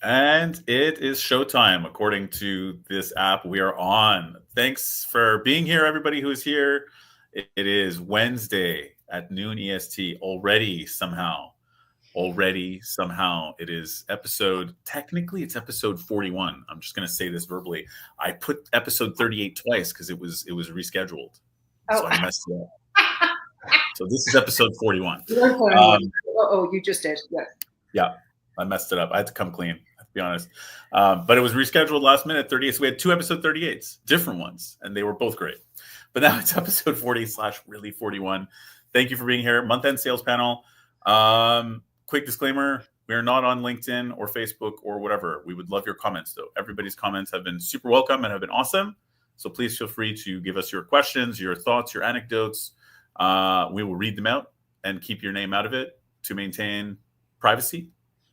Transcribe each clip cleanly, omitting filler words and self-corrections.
And it is showtime. According to this app, we are on. Thanks for being here, everybody who's here. It is Wednesday at noon EST already somehow. It is technically it's episode 41. I'm just going to say this verbally. I put episode 38 twice because it was rescheduled. So I messed it up. So this is episode 41. You just did. Yeah. Yeah, I messed it up. I had to come clean. To be honest. But it was rescheduled last minute, 38. So we had two episode 38s, different ones, and they were both great. But now it's episode 40/really 41. Thank you for being here. Month-end sales panel. Quick disclaimer, we are not on LinkedIn or Facebook or whatever. We would love your comments, though. Everybody's comments have been super welcome and have been awesome. So please feel free to give us your questions, your thoughts, your anecdotes. We will read them out and keep your name out of it to maintain privacy,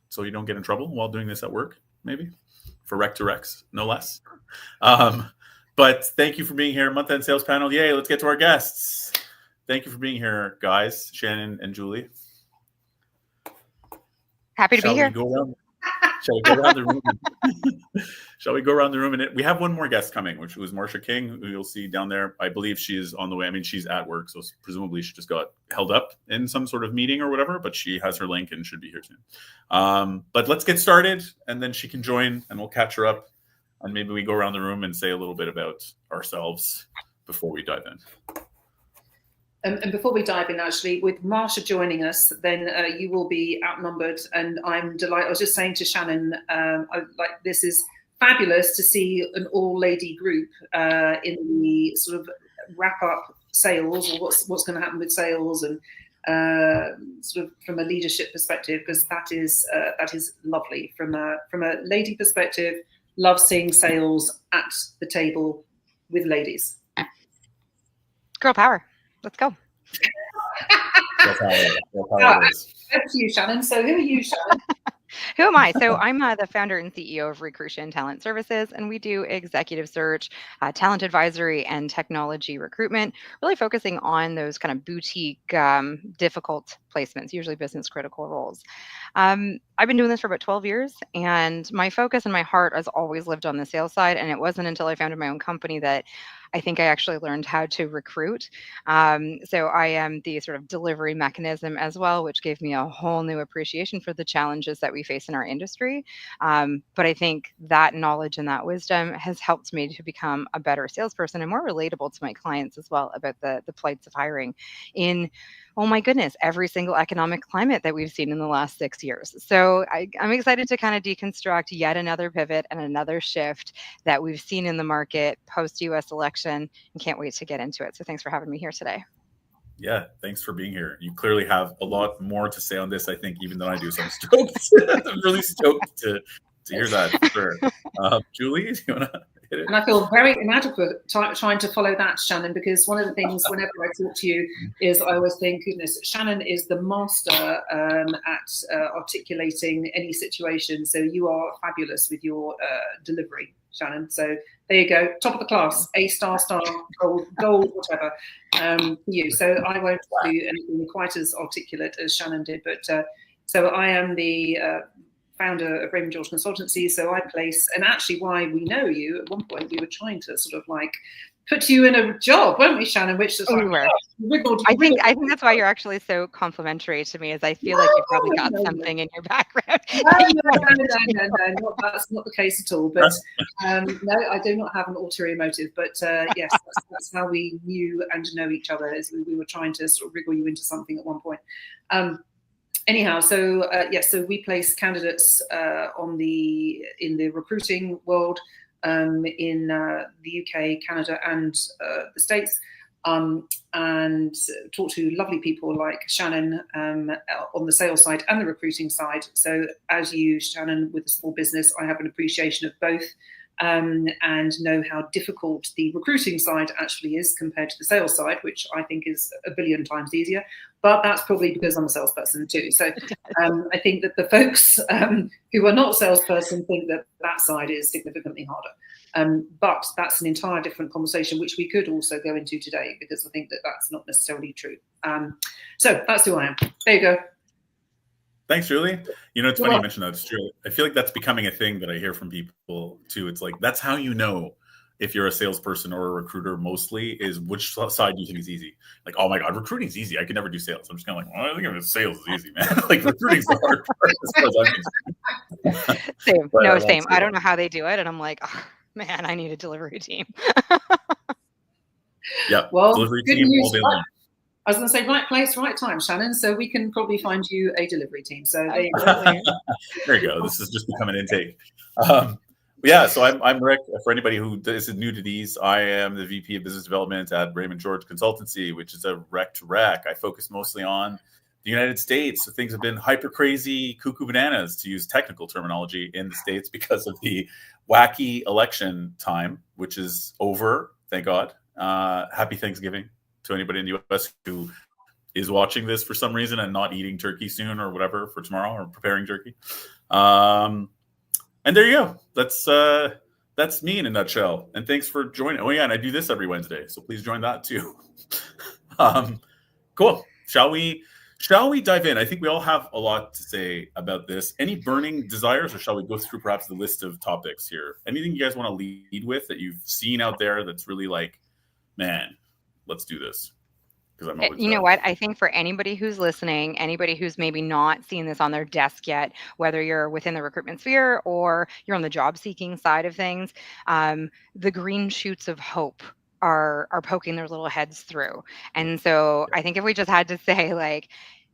so you don't get in trouble while doing this at work, maybe, for Rec to Rex, no less. But thank you for being here. Month-end sales panel. Yay, let's get to our guests. Thank you for being here, guys, Shannon and Julie. Happy to be here. Shall we go around the room? Shall we go around the room? And we have one more guest coming, which was Marsha King, who you'll see down there. I believe she is on the way. I mean, she's at work, so presumably she just got held up in some sort of meeting or whatever, but she has her link and should be here soon. But let's get started, and then she can join, and we'll catch her up, and maybe we go around the room and say a little bit about ourselves before we dive in. And before we dive in, actually, with Marsha joining us, then you will be outnumbered. And I'm delighted. I was just saying to Shannon, this is fabulous to see an all-lady group in the sort of wrap-up sales, or what's going to happen with sales, and sort of from a leadership perspective, because that is lovely. From a lady perspective, love seeing sales at the table with ladies. Girl power. Let's go. That's how it is. Thank you, Shannon. So who are you, Shannon? Who am I? So I'm the founder and CEO of Recruition Talent Services, and we do executive search, talent advisory, and technology recruitment, really focusing on those kind of boutique, difficult placements, usually business critical roles. I've been doing this for about 12 years, and my focus and my heart has always lived on the sales side, and it wasn't until I founded my own company that I think I actually learned how to recruit. So I am the sort of delivery mechanism as well, which gave me a whole new appreciation for the challenges that we face in our industry. But I think that knowledge and that wisdom has helped me to become a better salesperson and more relatable to my clients as well about the plights of hiring in, oh my goodness, every single economic climate that we've seen in the last 6 years. So I'm excited to kind of deconstruct yet another pivot and another shift that we've seen in the market post-US election, and can't wait to get into it. So thanks for having me here today. Yeah, thanks for being here. You clearly have a lot more to say on this, I think, even than I do. So I'm stoked. I'm really stoked to hear that. For sure. Julie, do you want to hit it? And I feel very inadequate trying to follow that, Shannon, because one of the things whenever I talk to you is I always think, goodness, Shannon is the master at articulating any situation. So you are fabulous with your delivery, Shannon. So there you go, top of the class, A star, gold, whatever, for you. So I won't do anything quite as articulate as Shannon did, but so I am the founder of Raymond George Consultancy. So I place, and actually why we know you, at one point we were trying to sort of like put you in a job, weren't we, Shannon? Which is I think that's why you're actually so complimentary to me, is I feel like you've probably got something in your background. No, that's not the case at all. But no, I do not have an ulterior motive. But yes, that's how we knew and know each other, as we were trying to sort of wriggle you into something at one point. Anyhow, so yes, so we place candidates in the recruiting world in the UK, Canada, and the States, and talk to lovely people like Shannon on the sales side and the recruiting side. So as you, Shannon, with a small business, I have an appreciation of both. And know how difficult the recruiting side actually is compared to the sales side, which I think is a billion times easier. But that's probably because I'm a salesperson too. So I think that the folks who are not salesperson think that side is significantly harder. But that's an entire different conversation, which we could also go into today, because I think that that's not necessarily true. So that's who I am. There you go. Thanks, Julie. You know, it's You're funny you welcome. mentioned that. It's true. I feel like that's becoming a thing that I hear from people too. It's like that's how you know if you're a salesperson or a recruiter. Mostly is which side do you think is easy? Like, oh my god, recruiting's easy. I could never do sales. I'm just kind of like, well, I think sales is easy, man. Like recruiting's the hard part as far as I'm concerned. Same. But I No, won't same. say I that. don't know how they do it, and I'm like, oh, man, I need a delivery team. Yeah, Well, delivery good team all news. day long. I was going to say right place, right time, Shannon. So we can probably find you a delivery team. So there you go. Absolutely. There you go. This has just become an intake. Um, yeah, so I'm Rick. For anybody who is new to these, I am the VP of Business Development at Raymond George Consultancy, which is a rec to rec. I focus mostly on the United States. So things have been hyper crazy, cuckoo bananas, to use technical terminology, in the States because of the wacky election time, which is over, thank God. Happy Thanksgiving to anybody in the US who is watching this for some reason and not eating turkey soon or whatever for tomorrow, or preparing turkey. And there you go. That's me in a nutshell. And thanks for joining. Oh yeah, and I do this every Wednesday, so please join that too. Cool. Shall we dive in? I think we all have a lot to say about this. Any burning desires, or shall we go through perhaps the list of topics here? Anything you guys want to lead with that you've seen out there that's really like, man, let's do this? Because I know You know what? I think for anybody who's listening, anybody who's maybe not seen this on their desk yet, whether you're within the recruitment sphere or you're on the job seeking side of things, the green shoots of hope are poking their little heads through. And so I think if we just had to say, like,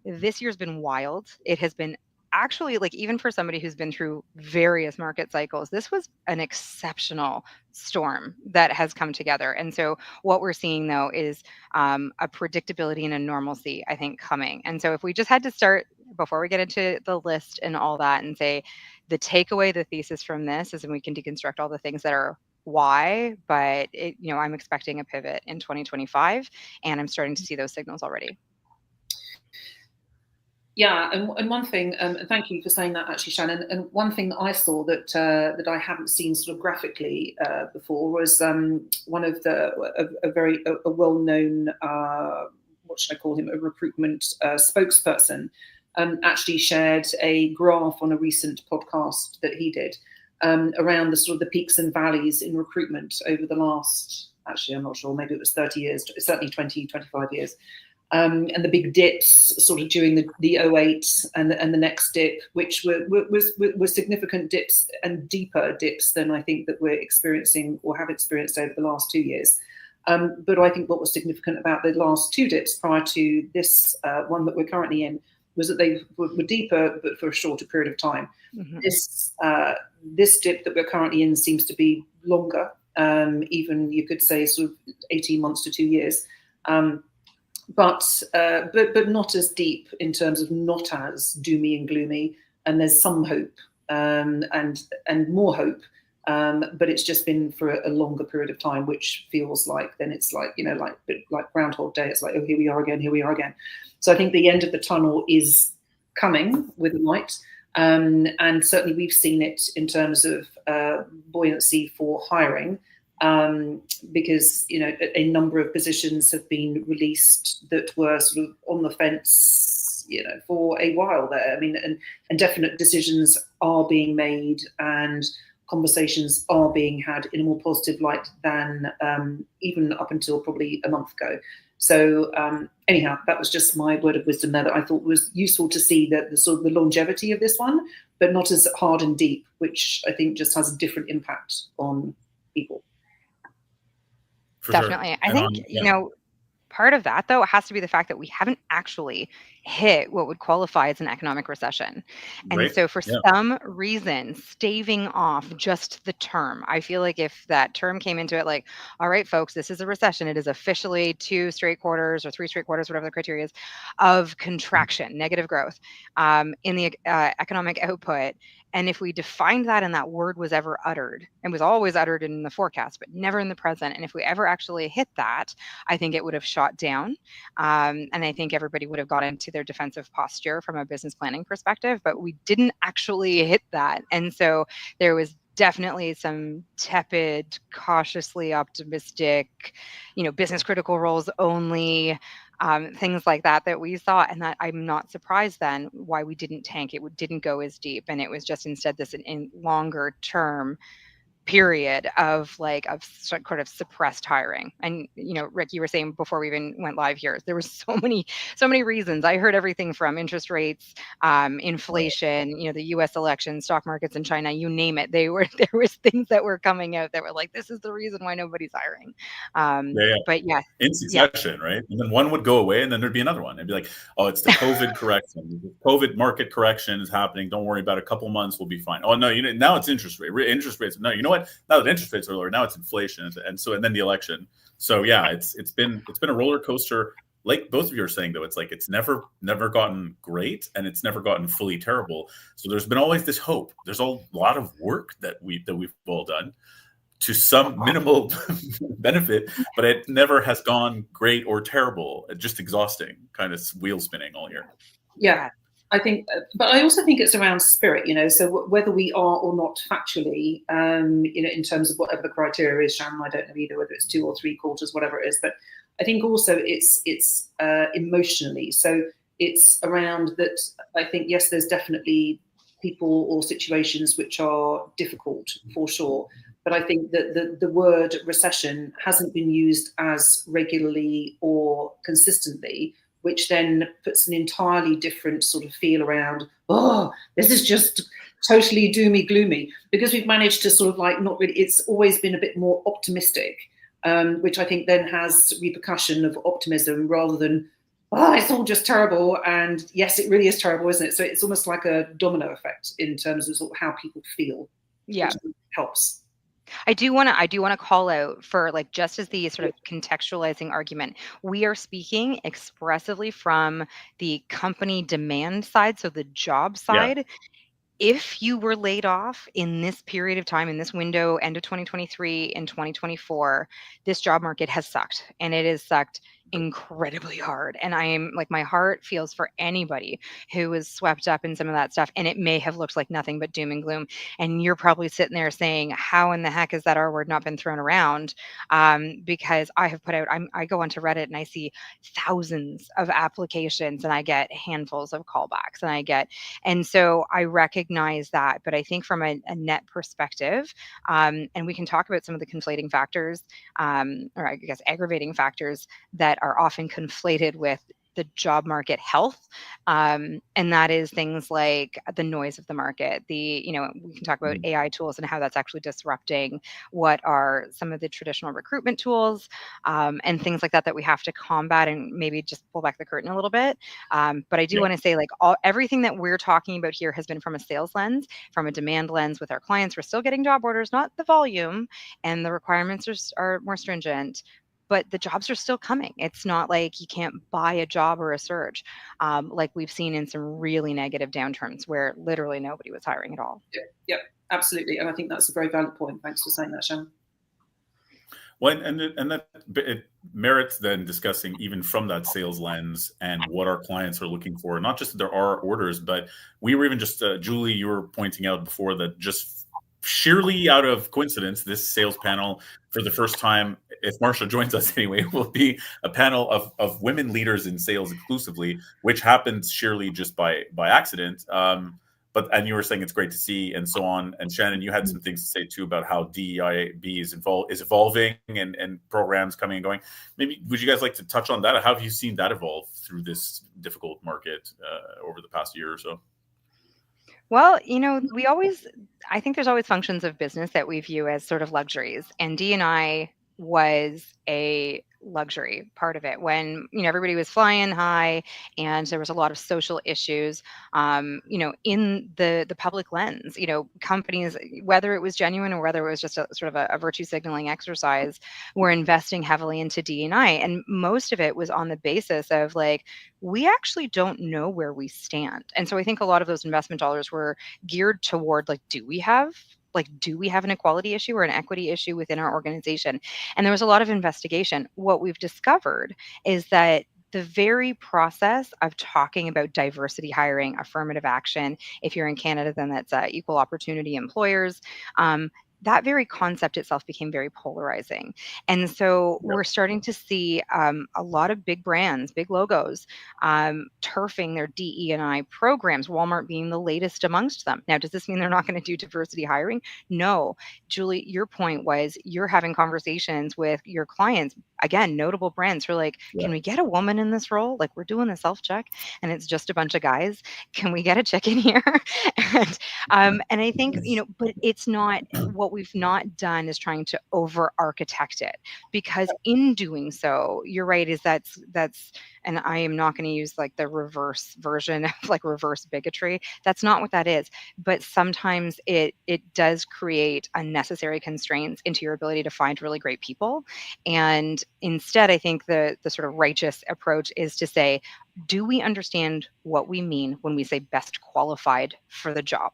this year's been wild. It has been actually, like, even for somebody who's been through various market cycles, this was an exceptional storm that has come together. And so what we're seeing though is a predictability and a normalcy, I think, coming. And so if we just had to start before we get into the list and all that and say the takeaway, the thesis from this is, and we can deconstruct all the things that are why, but I'm expecting a pivot in 2025, and I'm starting to see those signals already. Yeah, and one thing, and thank you for saying that, actually, Shannon. And one thing that I saw that I haven't seen sort of graphically before was one of a well-known, what should I call him, a recruitment spokesperson, actually shared a graph on a recent podcast that he did around the sort of the peaks and valleys in recruitment over the last, actually, I'm not sure, maybe it was 30 years, certainly 20, 25 years. And the big dips sort of during the 08 and the next dip, which were significant dips and deeper dips than I think that we're experiencing or have experienced over the last 2 years. But I think what was significant about the last two dips prior to this one that we're currently in was that they were deeper, but for a shorter period of time. Mm-hmm. This dip that we're currently in seems to be longer, even you could say sort of 18 months to 2 years. But not as deep in terms of not as doomy and gloomy, and there's some hope and more hope, but it's just been for a longer period of time, which feels like then it's like like Groundhog Day. It's like, oh, here we are again. So I think the end of the tunnel is coming with light, and certainly we've seen it in terms of buoyancy for hiring. Because a number of positions have been released that were sort of on the fence, for a while there. I mean, and definite decisions are being made, and conversations are being had in a more positive light than even up until probably a month ago. So anyhow, that was just my word of wisdom there that I thought was useful to see that the sort of the longevity of this one, but not as hard and deep, which I think just has a different impact on people. Definitely. Sure. I think, part of that, though, has to be the fact that we haven't actually hit what would qualify as an economic recession. And right. So for some reason, staving off just the term, I feel like if that term came into it, like, all right, folks, this is a recession. It is officially 2 straight quarters or 3 straight quarters, whatever the criteria is, of contraction, negative growth in the economic output. And if we defined that and that word was ever uttered, and was always uttered in the forecast, but never in the present, and if we ever actually hit that, I think it would have shot down. And I think everybody would have got into their defensive posture from a business planning perspective, but we didn't actually hit that. And so there was definitely some tepid, cautiously optimistic, business critical roles only, things like that that we saw. And that I'm not surprised then why we didn't tank. It didn't go as deep. And it was just instead this in longer term period of sort of suppressed hiring. And Rick, you were saying before we even went live here, there was so many reasons. I heard everything from interest rates, inflation, the US election, stock markets in China, you name it. There was things that were coming out that were like, this is the reason why nobody's hiring. Yeah. But yeah, In succession, right? And then one would go away, and then there'd be another one. It'd be like, oh, it's the COVID correction. The COVID market correction is happening. Don't worry about it. A couple months, we'll be fine. Oh no, now it's interest rates. No, you know what? Now that interest rates are lower, now it's inflation, and then the election. So yeah, it's been a roller coaster. Like both of you are saying, though, it's like it's never gotten great, and it's never gotten fully terrible. So there's been always this hope. There's a lot of work that we've all done to some minimal benefit, but it never has gone great or terrible. It's just exhausting, kind of wheel spinning all year. Yeah, I think, but I also think it's around spirit, so whether we are or not factually, in terms of whatever the criteria is, Shannon, I don't know either, whether it's 2 or 3 quarters, whatever it is, but I think also it's emotionally. So it's around that. I think, yes, there's definitely people or situations which are difficult for sure. But I think that the word recession hasn't been used as regularly or consistently, which then puts an entirely different sort of feel around, oh, this is just totally doomy, gloomy, because we've managed to sort of not really, it's always been a bit more optimistic, which I think then has repercussion of optimism rather than, oh, it's all just terrible. And yes, it really is terrible, isn't it? So it's almost like a domino effect in terms of, sort of how people feel. Yeah. Which helps. I do want to call out for just as the sort of contextualizing argument, we are speaking expressively from the company demand side, so the job side. Yeah. If you were laid off in this period of time, in this window, end of 2023 and 2024, this job market has sucked, and it has sucked incredibly hard. And I am my heart feels for anybody who was swept up in some of that stuff. And it may have looked like nothing but doom and gloom. And you're probably sitting there saying, how in the heck has that R word not been thrown around? Because I have put out, I go onto Reddit and I see thousands of applications and I get handfuls of callbacks and so I recognize that. But I think from a net perspective, and we can talk about some of the conflating factors, or I guess aggravating factors that are often conflated with the job market health, and that is things like the noise of the market. We can talk about AI tools and how that's actually disrupting what are some of the traditional recruitment tools, and things like that we have to combat and maybe just pull back the curtain a little bit. But I do want to say everything that we're talking about here has been from a sales lens, from a demand lens with our clients. We're still getting job orders, not the volume, and the requirements are more stringent, but the jobs are still coming. It's not like you can't buy a job or a search, like we've seen in some really negative downturns where literally nobody was hiring at all. Yeah, absolutely. And I think that's a very valid point. Thanks for saying that, Shannon. Well, and that it merits then discussing even from that sales lens and what our clients are looking for. Not just that there are orders, but we were even just, Julie, you were pointing out before that just sheerly out of coincidence, this sales panel for the first time, if Marsha joins us anyway, will be a panel of women leaders in sales exclusively, which happens sheerly just by accident. And you were saying it's great to see and so on. And Shannon, you had some things to say too about how DEIB is evolving and programs coming and going. Maybe would you guys like to touch on that? How have you seen that evolve through this difficult market over the past year or so? Well, I think there's always functions of business that we view as sort of luxuries, and D&I was a luxury part of it when everybody was flying high and there was a lot of social issues in the public lens. Companies, whether it was genuine or whether it was just a sort of a virtue signaling exercise, were investing heavily into D&I, and most of it was on the basis of we actually don't know where we stand. And so I think a lot of those investment dollars were geared toward do we have an equality issue or an equity issue within our organization? And there was a lot of investigation. What we've discovered is that the very process of talking about diversity hiring, affirmative action, if you're in Canada, then that's equal opportunity employers, that very concept itself became very polarizing. And so we're starting to see a lot of big brands, big logos, turfing their DE&I programs, Walmart being the latest amongst them. Now, does this mean they're not going to do diversity hiring? No. Julie, your point was you're having conversations with your clients, again, notable brands who are like, can we get a woman in this role? Like, we're doing the self-check and it's just a bunch of guys. Can we get a chick in here? And I think, but it's not, what we've not done is trying to over architect it, because in doing so, you're right, is that's, and I am not going to use like the reverse version of like reverse bigotry. That's not what that is. But sometimes it does create unnecessary constraints into your ability to find really great people. And instead, I think the sort of righteous approach is to say, do we understand what we mean when we say best qualified for the job?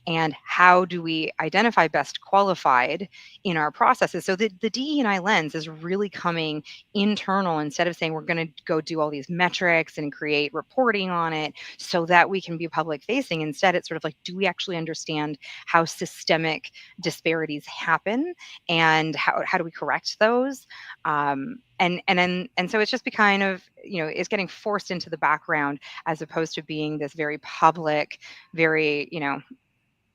And how do we identify best qualified in our processes? So the DE&I lens is really coming internal, instead of saying we're going to go do all these metrics and create reporting on it so that we can be public facing. Instead, it's sort of like, do we actually understand how systemic disparities happen, and how do we correct those? And so it's just kind of, it's getting forced into the background, as opposed to being this very public, very,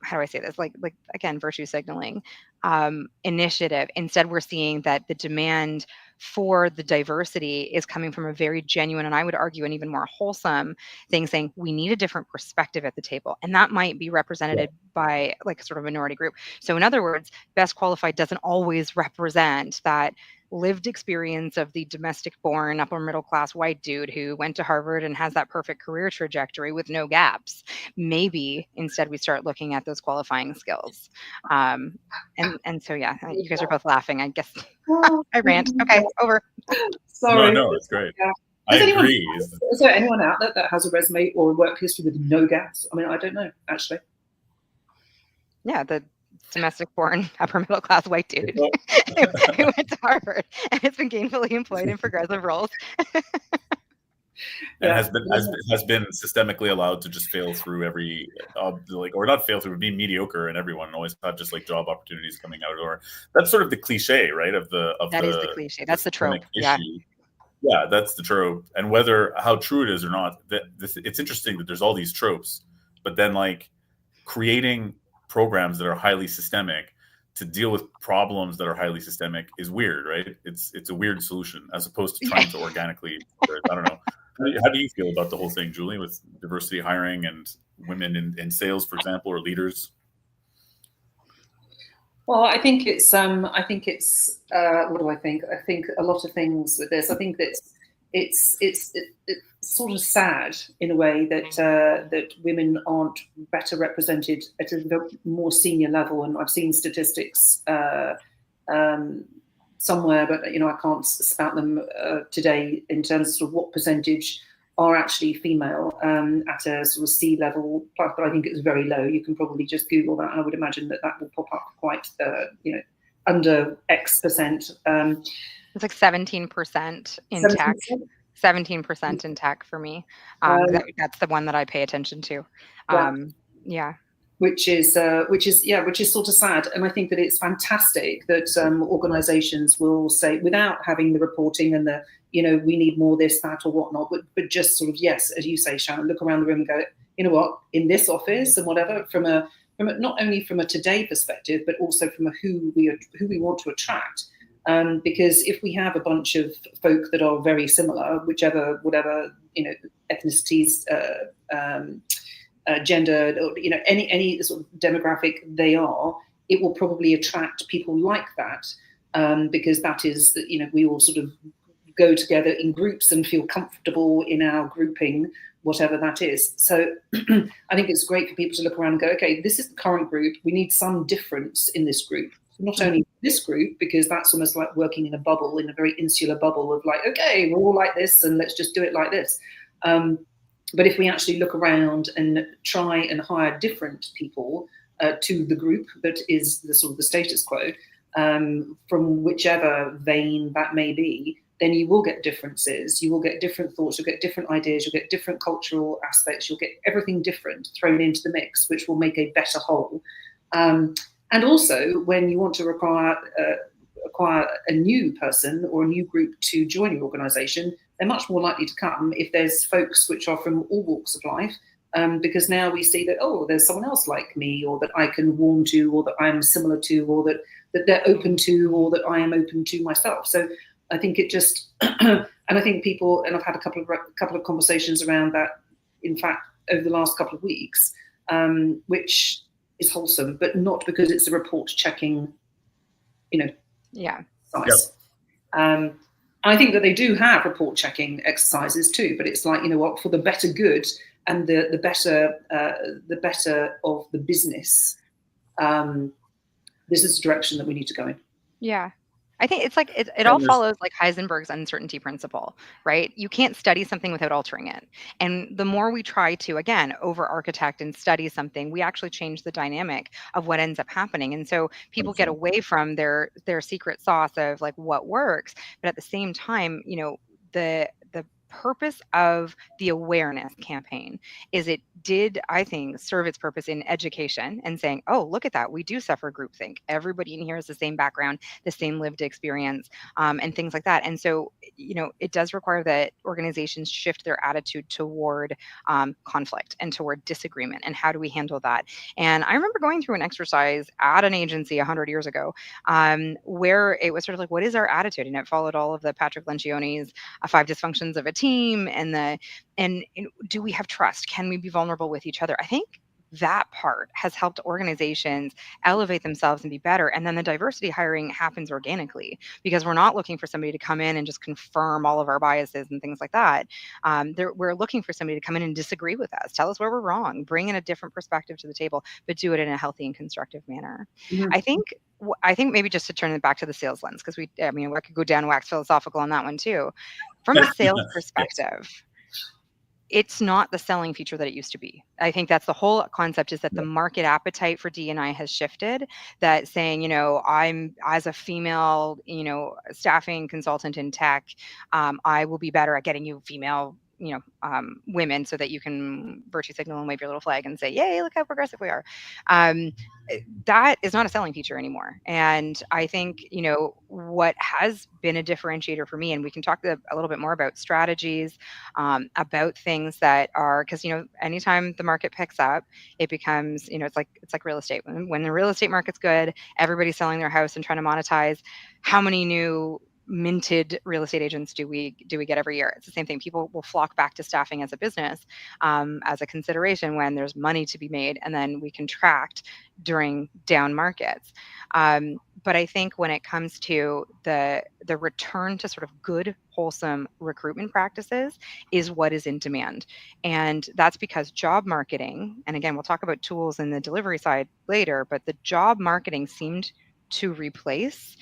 how do I say this? Like again, virtue signaling initiative. Instead, we're seeing that the demand for the diversity is coming from a very genuine, and I would argue an even more wholesome thing, saying we need a different perspective at the table. And that might be represented by like a sort of minority group. So in other words, best qualified doesn't always represent that lived experience of the domestic born upper middle class white dude who went to Harvard and has that perfect career trajectory with no gaps. Maybe instead we start looking at those qualifying skills. And so, yeah, you guys are both laughing, I guess. I rant. Okay, over. Sorry. No, it's great. Yeah. I agree. Is there anyone out there that has a resume or a work history with no gaps? I mean, I don't know, actually. Yeah, the domestic-born upper middle-class white dude who went to Harvard and has been gainfully employed in progressive roles. And has been systemically allowed to just fail through every or not fail through, be mediocre in everyone, and always have just like job opportunities coming out. Or that's sort of the cliche, right? Is the cliche. That's the trope. Yeah, that's the trope. And whether how true it is or not, it's interesting that there's all these tropes, but then like creating programs that are highly systemic to deal with problems that are highly systemic is weird, right? It's a weird solution as opposed to trying to organically. I don't know. How do you feel about the whole thing, Julie, with diversity hiring and women in sales, for example, or leaders? Well, I think it's what do I think? I think a lot of things with this. I think that it's sort of sad in a way that women aren't better represented at a more senior level. And I've seen statistics somewhere, but I can't spout them today in terms of, sort of what percentage are actually female at a sort of C level. But I think it's very low. You can probably just Google that, and I would imagine that will pop up quite under X percent. It's like 17% in tech. 17% in tech for me. That's the one that I pay attention to. Yeah. Which is sort of sad. And I think that it's fantastic that organizations will say, without having the reporting and the, we need more this, that, or whatnot, but just sort of, yes, as you say, Sharon, look around the room and go, you know what, in this office and whatever, from a not only from a today perspective, but also from a who we want to attract. Because if we have a bunch of folk that are very similar, whatever ethnicities, gender, or any sort of demographic they are, it will probably attract people like that, because that is we all sort of go together in groups and feel comfortable in our grouping, whatever that is. So I think it's great for people to look around and go, okay, this is the current group. We need some difference in this group. Not only this group, because that's almost like working in a bubble, in a very insular bubble of like, okay, we're all like this and let's just do it like this. But if we actually look around and try and hire different people to the group that is the sort of the status quo, from whichever vein that may be, then you will get differences. You will get different thoughts. You'll get different ideas. You'll get different cultural aspects. You'll get everything different thrown into the mix, which will make a better whole. And also, when you want to acquire a new person or a new group to join your organisation, they're much more likely to come if there's folks which are from all walks of life, because now we see that, oh, there's someone else like me, or that I can warm to, or that I'm similar to, or that they're open to, or that I am open to myself. So I think it just, and I think people, and I've had a couple of conversations around that, in fact, over the last couple of weeks, which is wholesome, but not because it's a report checking, Yeah. size. Yep. I think that they do have report checking exercises too, but it's like, what, for the better good and the better of the business, this is the direction that we need to go in. Yeah. I think it's like it all follows like Heisenberg's uncertainty principle, right? You can't study something without altering it. And the more we try to, again, over architect and study something, we actually change the dynamic of what ends up happening. And so people get away from their secret sauce of like what works. But at the same time, the purpose of the awareness campaign is it did, I think, serve its purpose in education and saying, oh, look at that. We do suffer groupthink. Everybody in here has the same background, the same lived experience, and things like that. And so, it does require that organizations shift their attitude toward conflict and toward disagreement. And how do we handle that? And I remember going through an exercise at an agency 100 years ago where it was sort of like, what is our attitude? And it followed all of the Patrick Lencioni's 5 dysfunctions of a team and do we have trust? Can we be vulnerable with each other? I think that part has helped organizations elevate themselves and be better. And then the diversity hiring happens organically because we're not looking for somebody to come in and just confirm all of our biases and things like that. We're looking for somebody to come in and disagree with us, tell us where we're wrong, bring in a different perspective to the table, but do it in a healthy and constructive manner. Mm-hmm. I think maybe just to turn it back to the sales lens, because I could go down wax philosophical on that one too. From a sales perspective, it's not the selling feature that it used to be. I think that's the whole concept, is that the market appetite for D&I has shifted, that saying, I'm, as a female, staffing consultant in tech, I will be better at getting you female women so that you can virtue signal and wave your little flag and say, yay, look how progressive we are. That is not a selling feature anymore. And I think, what has been a differentiator for me, and we can talk a little bit more about strategies, about things that are, because, anytime the market picks up, it becomes, it's like real estate. When the real estate market's good, everybody's selling their house and trying to monetize. How many new minted real estate agents do we get every year? It's the same thing. People will flock back to staffing as a business, as a consideration when there's money to be made, and then we contract during down markets. But I think when it comes to the return to sort of good, wholesome recruitment practices is what is in demand. And that's because job marketing, and again, we'll talk about tools in the delivery side later, but the job marketing seemed to replace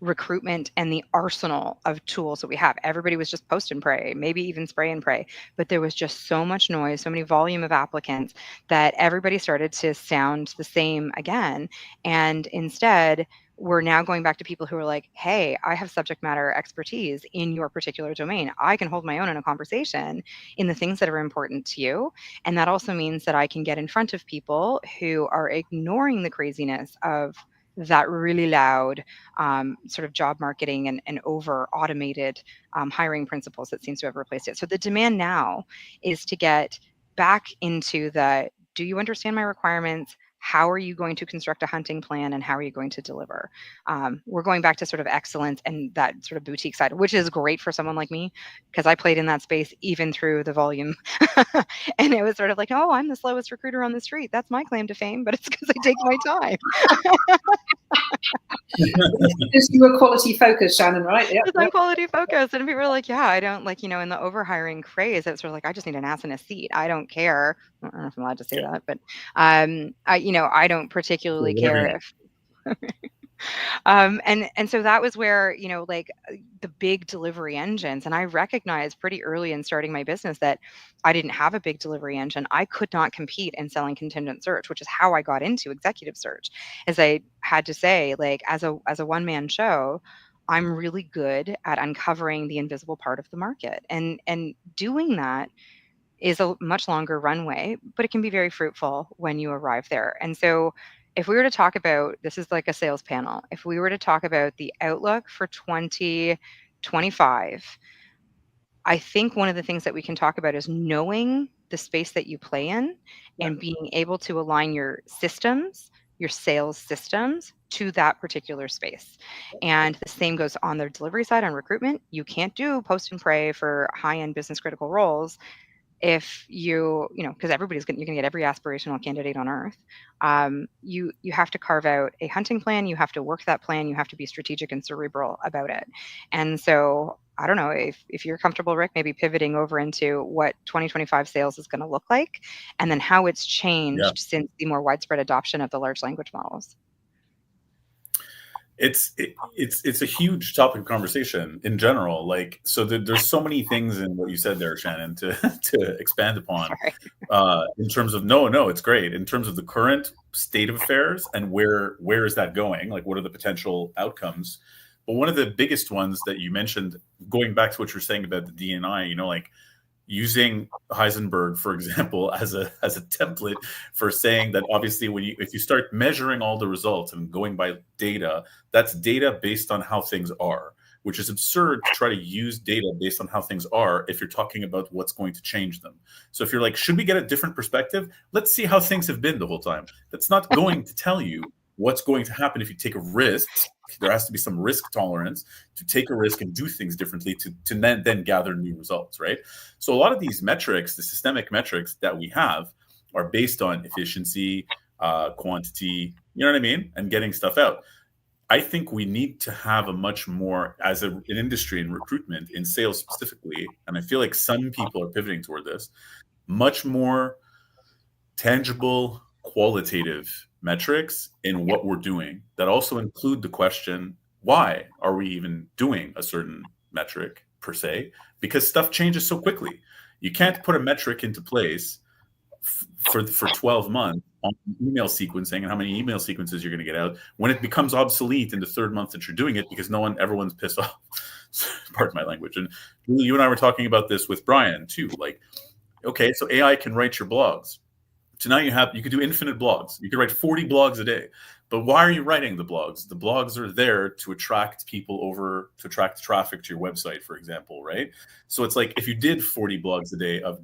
recruitment and the arsenal of tools that we have. Everybody was just post and pray, maybe even spray and pray, but there was just so much noise, so many volume of applicants, that everybody started to sound the same again. And instead, we're now going back to people who are like, hey, I have subject matter expertise in your particular domain. I can hold my own in a conversation in the things that are important to you. And that also means that I can get in front of people who are ignoring the craziness of that really loud sort of job marketing and over automated hiring principles that seems to have replaced it. So the demand now is to get back into do you understand my requirements? How are you going to construct a hunting plan, and how are you going to deliver? We're going back to sort of excellence and that sort of boutique side, which is great for someone like me, because I played in that space even through the volume. And it was sort of like, oh, I'm the slowest recruiter on the street. That's my claim to fame, but it's because I take my time. Because you were quality focused, Shannon, right? Yeah. I'm quality focused. And people are like, yeah, I don't like, in the overhiring craze, it's sort of like, I just need an ass in a seat. I don't care. I don't know if I'm allowed to say that, but I don't particularly care if and so that was where, the big delivery engines, and I recognized pretty early in starting my business that I didn't have a big delivery engine. I could not compete in selling contingent search, which is how I got into executive search, as I had to say, like, as a one-man show, I'm really good at uncovering the invisible part of the market, and doing that is a much longer runway, but it can be very fruitful when you arrive there. And so if we were to talk about, this is like a sales panel, if we were to talk about the outlook for 2025, I think one of the things that we can talk about is knowing the space that you play in and being able to align your systems, your sales systems to that particular space. And the same goes on the delivery side on recruitment. You can't do post and pray for high-end business critical roles if because you're gonna get every aspirational candidate on earth. You have to carve out a hunting plan. You have to work that plan. You have to be strategic and cerebral about it. And so I don't know if you're comfortable, Rick, maybe pivoting over into what 2025 sales is going to look like, and then how it's changed since the more widespread adoption of the large language models. It's a huge topic of conversation in general. Like, so there's so many things in what you said there, Shannon, to expand upon. In terms of it's great. In terms of the current state of affairs and where is that going? Like, what are the potential outcomes? But one of the biggest ones that you mentioned, going back to what you're saying about the D&I, like using Heisenberg, for example, as a template for saying that obviously if you start measuring all the results and going by data, that's data based on how things are, which is absurd to try to use data based on how things are if you're talking about what's going to change them. So if you're like, should we get a different perspective? Let's see how things have been the whole time. That's not going to tell you what's going to happen if you take a risk. There has to be some risk tolerance to take a risk and do things differently to then gather new results, right? So a lot of these metrics, the systemic metrics that we have, are based on efficiency, quantity, you know what I mean? And getting stuff out. I think we need to have a much more, as an industry in recruitment, in sales specifically, and I feel like some people are pivoting toward this, much more tangible, qualitative metrics in what we're doing that also include the question, why are we even doing a certain metric per se? Because stuff changes so quickly. You can't put a metric into place for 12 months on email sequencing and how many email sequences you're going to get out when it becomes obsolete in the third month that you're doing it because everyone's pissed off. Pardon my language. And you and I were talking about this with Brian too. Like, okay, so AI can write your blogs. So now you could do infinite blogs. You could write 40 blogs a day. But why are you writing the blogs? The blogs are there to attract people to attract traffic to your website, for example, right? So it's like if you did 40 blogs a day of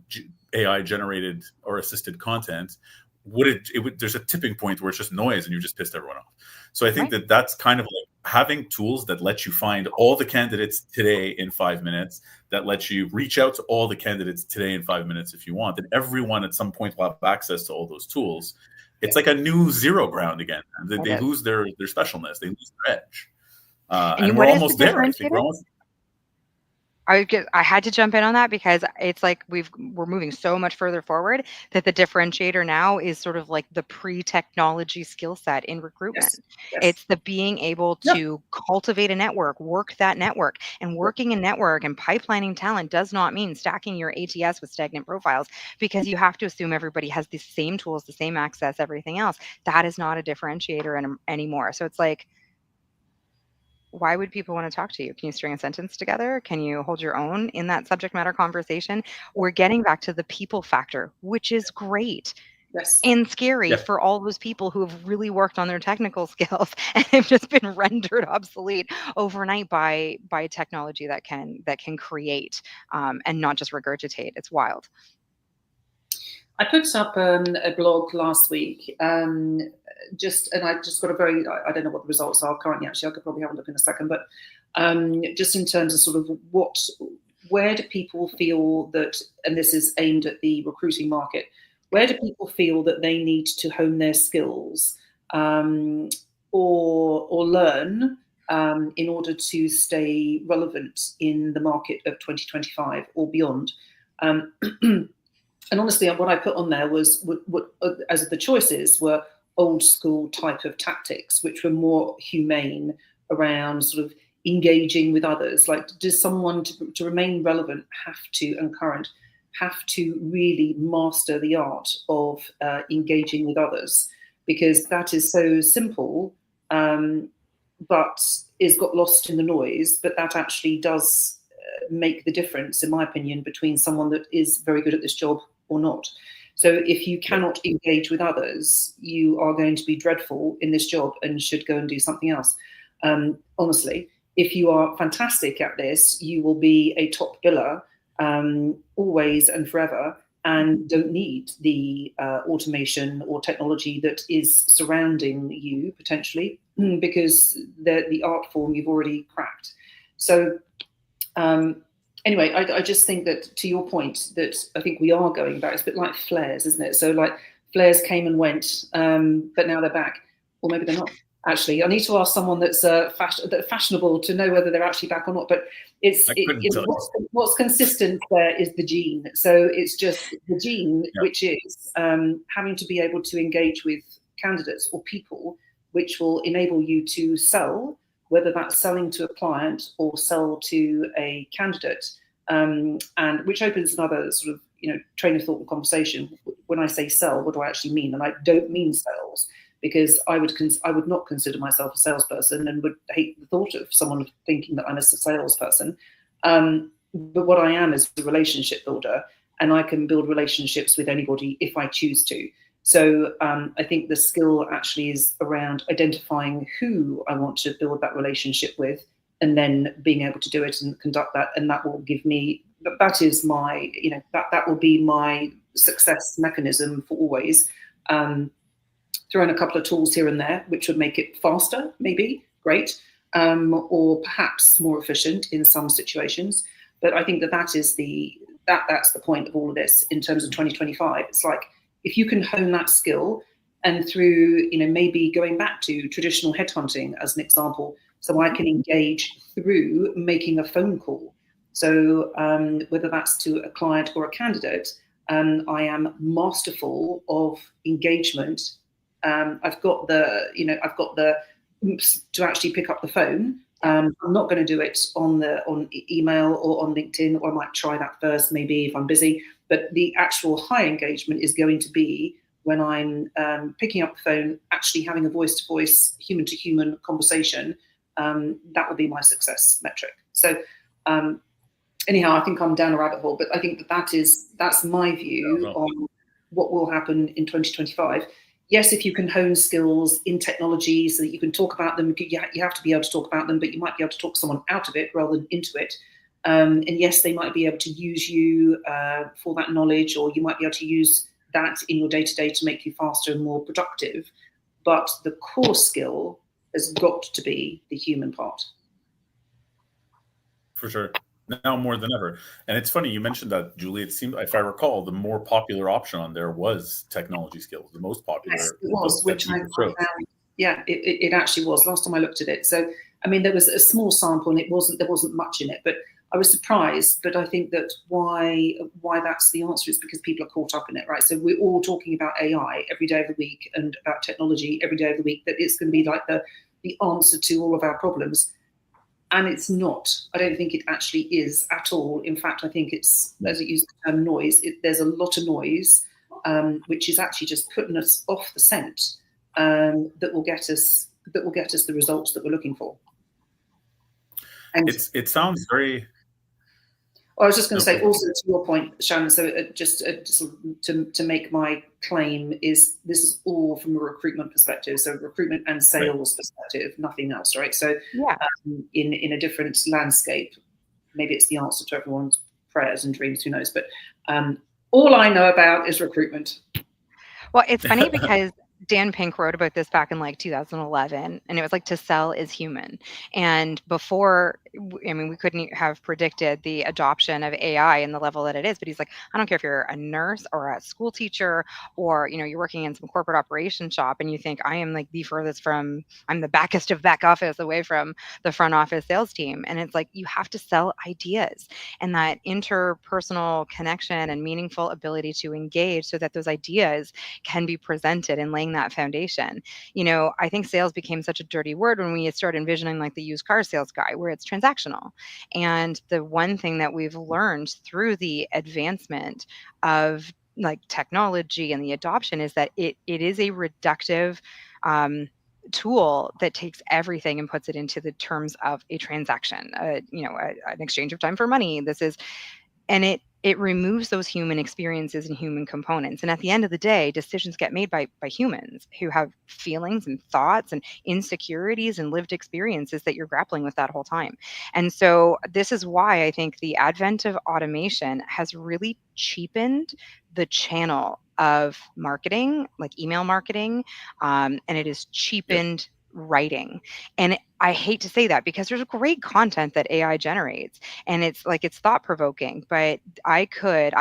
AI generated or assisted content, there's a tipping point where it's just noise and you just pissed everyone off. So I think that's kind of like having tools that let you find all the candidates today in 5 minutes, that let you reach out to all the candidates today in 5 minutes if you want, and everyone at some point will have access to all ththose tools. It's like a new zero ground again. They lose their specialness. They lose their edge. And we're almost there. I think we're almost. I had to jump in on that because it's like we're moving so much further forward that the differentiator now is sort of like the pre-technology skill set in recruitment. Yes. It's the being able to cultivate a network, work that network, and working a network and pipelining talent does not mean stacking your ATS with stagnant profiles because you have to assume everybody has the same tools, the same access, everything else. That is not a differentiator anymore. So it's like, why would people want to talk to you? Can you string a sentence together? Can you hold your own in that subject matter conversation? We're getting back to the people factor, which is great. Yes. And scary for all those people who have really worked on their technical skills and have just been rendered obsolete overnight by technology that can create and not just regurgitate. It's wild. I put up a blog last week, and I just got I don't know what the results are currently, actually. I could probably have a look in a second, but just in terms of sort of where do people feel that, and this is aimed at the recruiting market, where do people feel that they need to hone their skills or learn in order to stay relevant in the market of 2025 or beyond? And honestly, what I put on there was, as the choices were old school type of tactics, which were more humane around sort of engaging with others. Like, does someone to remain relevant and current have to really master the art of engaging with others? Because that is so simple, but is got lost in the noise. But that actually does make the difference, in my opinion, between someone that is very good at this job or not. So if you cannot engage with others, you are going to be dreadful in this job and should go and do something else. Honestly, if you are fantastic at this, you will be a top biller always and forever, and don't need the automation or technology that is surrounding you potentially, because the art form you've already cracked. So anyway, I just think that, to your point, that I think we are going back. It's a bit like flares, isn't it? So like flares came and went, but now they're back. Or maybe they're not. Actually, I need to ask someone that's fashionable to know whether they're actually back or not. But what's consistent there is the gene. So it's just the gene, which is having to be able to engage with candidates or people, which will enable you to sell, whether that's selling to a client or sell to a candidate, and which opens another sort of train of thought and conversation. When I say sell, what do I actually mean? And I don't mean sales, because I would not consider myself a salesperson and would hate the thought of someone thinking that I'm a salesperson. But what I am is a relationship builder, and I can build relationships with anybody if I choose to. So I think the skill actually is around identifying who I want to build that relationship with, and then being able to do it and conduct that. And that will give me, that is my, that will be my success mechanism for always. Throw in a couple of tools here and there, which would make it faster, maybe, great, or perhaps more efficient in some situations. But I think that's the point of all of this in terms of 2025. It's like, if you can hone that skill, and through, maybe going back to traditional headhunting as an example, so I can engage through making a phone call. So whether that's to a client or a candidate, I am masterful of engagement. I've got the oops to actually pick up the phone. I'm not going to do it on email or on LinkedIn, or I might try that first, maybe if I'm busy. But the actual high engagement is going to be when I'm picking up the phone, actually having a voice-to-voice, human-to-human conversation. That will be my success metric. So anyhow, I think I'm down a rabbit hole, but I think that's my view on what will happen in 2025. Yes, if you can hone skills in technology so that you can talk about them, you have to be able to talk about them, but you might be able to talk someone out of it rather than into it. And yes, they might be able to use you for that knowledge, or you might be able to use that in your day-to-day to make you faster and more productive. But the core skill has got to be the human part. For sure. Now more than ever. And it's funny, you mentioned that, Julie. It seemed, if I recall, the more popular option on there was technology skills. The most popular. Yes, it was, which I found, it actually was. Last time I looked at it. So, I mean, there was a small sample and there wasn't much in it, but I was surprised. But I think that why that's the answer is because people are caught up in it, right? So we're all talking about AI every day of the week and about technology every day of the week, that it's going to be like the answer to all of our problems. And it's not. I don't think it actually is at all. In fact, I think it's, as it uses the term noise, there's a lot of noise, which is actually just putting us off the scent, that will get us the results that we're looking for. And it sounds very. I was just going to say, also to your point, Shannon. So just to make my claim is, this is all from a recruitment perspective. So recruitment and sales perspective, nothing else, right? So in a different landscape, maybe it's the answer to everyone's prayers and dreams. Who knows? But all I know about is recruitment. Well, it's funny because Dan Pink wrote about this back in like 2011, and it was like, to sell is human. And before, I mean, we couldn't have predicted the adoption of AI and the level that it is, but he's like, I don't care if you're a nurse or a school teacher, or, you're working in some corporate operations shop and you think I am like the furthest from, I'm the backest of back office away from the front office sales team. And it's like, you have to sell ideas, and that interpersonal connection and meaningful ability to engage so that those ideas can be presented, and laying that foundation. I think sales became such a dirty word when we start envisioning like the used car sales guy, where it's transactional. And the one thing that we've learned through the advancement of like technology and the adoption is that it is a reductive tool that takes everything and puts it into the terms of a transaction, an exchange of time for money. And it removes those human experiences and human components. And at the end of the day, decisions get made by humans who have feelings and thoughts and insecurities and lived experiences that you're grappling with that whole time. And so this is why I think the advent of automation has really cheapened the channel of marketing, like email marketing, and it has Yep. cheapened writing. And I hate to say that because there's great content that AI generates and it's thought provoking, but I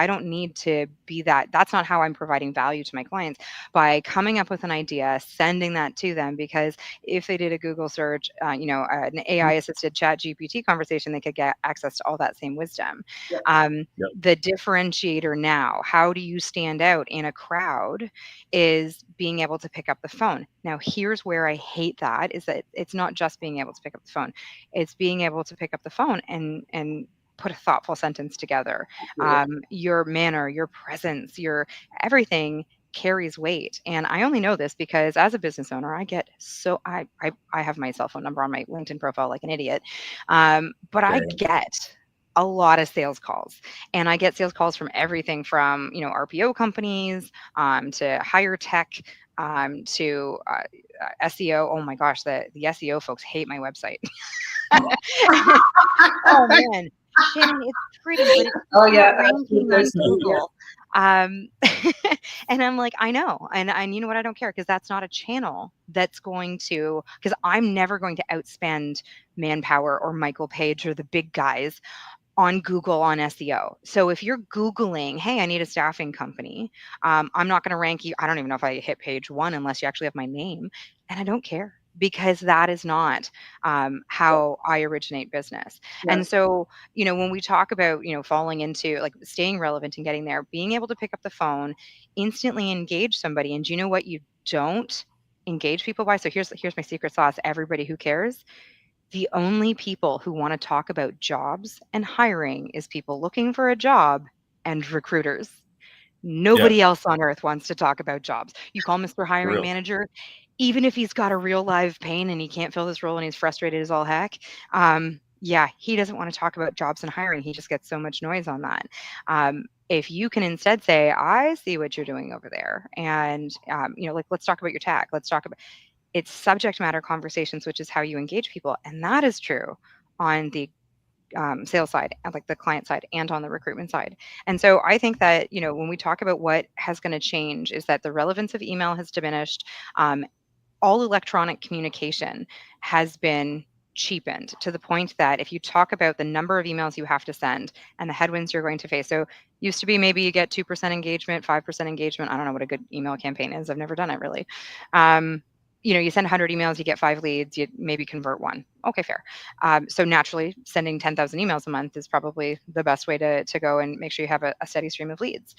don't need to be that's not how I'm providing value to my clients by coming up with an idea, sending that to them, because if they did a Google search, an AI assisted chat GPT conversation, they could get access to all that same wisdom. Yep. Yep. The differentiator now, how do you stand out in a crowd, is being able to pick up the phone. Now, here's where I hate that, is that it's not just being able to pick up the phone. It's being able to pick up the phone and put a thoughtful sentence together. Your manner, your presence, your everything carries weight. And I only know this because as a business owner, I have my cell phone number on my LinkedIn profile like an idiot. But I Yeah. get a lot of sales calls, and I get sales calls from everything from, RPO companies, to higher tech, to SEO. Oh my gosh, the SEO folks hate my website. Oh man, Shannon, it's pretty, but it's Oh not yeah, ranking on absolutely. Yeah. Google. Um, and I'm like, I know, and you know what? I don't care, because that's not a channel that's going to, because I'm never going to outspend Manpower or Michael Page or the big guys on Google on SEO. So if you're Googling, hey, I need a staffing company, I'm not going to rank you. I don't even know if I hit page one unless you actually have my name. And I don't care, because that is not how I originate business. Yeah. And so, when we talk about, falling into like staying relevant and getting there, being able to pick up the phone, instantly engage somebody. And do you know what you don't engage people by? So here's my secret sauce. Everybody who cares, the only people who want to talk about jobs and hiring is people looking for a job and recruiters. Yeah. Nobody else on earth wants to talk about jobs. You call Mr. For Hiring real. Manager, even if he's got a real live pain and he can't fill this role and he's frustrated as all heck. Yeah, he doesn't want to talk about jobs and hiring. He just gets so much noise on that. If you can instead say, I see what you're doing over there. And, like, let's talk about your tag. Let's talk about, it's subject matter conversations, which is how you engage people. And that is true on the sales side, and like the client side, and on the recruitment side. And so I think that, when we talk about what has going to change, is that the relevance of email has diminished. All electronic communication has been cheapened to the point that if you talk about the number of emails you have to send and the headwinds you're going to face, so used to be maybe you get 2% engagement, 5% engagement. I don't know what a good email campaign is. I've never done it really. You send 100 emails, you get 5 leads, you maybe convert one. Okay, fair. So naturally, sending 10,000 emails a month is probably the best way to go and make sure you have a steady stream of leads.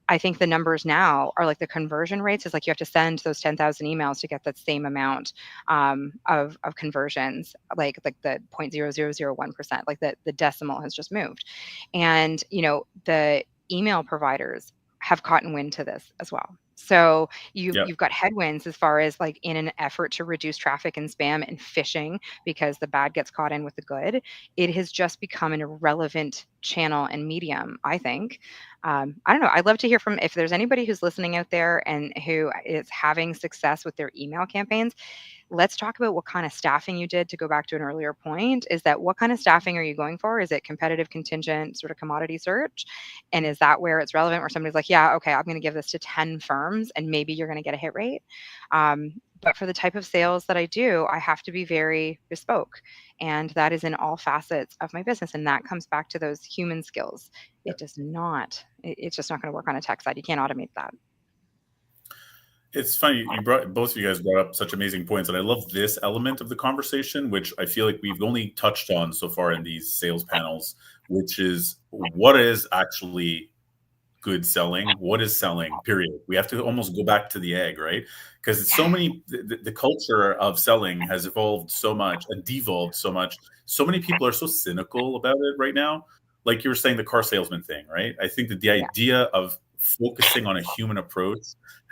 I think the numbers now are like the conversion rates is like you have to send those 10,000 emails to get that same amount of conversions, like the 0.0001%, like the decimal has just moved. And, the email providers have caught wind to this as well. So Yeah. you've got headwinds as far as like in an effort to reduce traffic and spam and phishing, because the bad gets caught in with the good. It has just become an irrelevant channel and medium, I think. I don't know. I'd love to hear from, if there's anybody who's listening out there and who is having success with their email campaigns. Let's talk about what kind of staffing you did. To go back to an earlier point, is that what kind of staffing are you going for? Is it competitive, contingent, sort of commodity search? And is that where it's relevant, where somebody's like, yeah, okay, I'm going to give this to 10 firms and maybe you're going to get a hit rate? But for the type of sales that I do, I have to be very bespoke. And that is in all facets of my business. And that comes back to those human skills. It does not, it's just not going to work on a tech side. You can't automate that. It's funny, both of you guys brought up such amazing points, and I love this element of the conversation, which I feel like we've only touched on so far in these sales panels, which is what is actually good selling, what is selling, period. We have to almost go back to the egg, right? Because it's so many, the culture of selling has evolved so much and devolved so much. So many people are so cynical about it right now. Like you were saying, the car salesman thing, right? I think that the idea of focusing on a human approach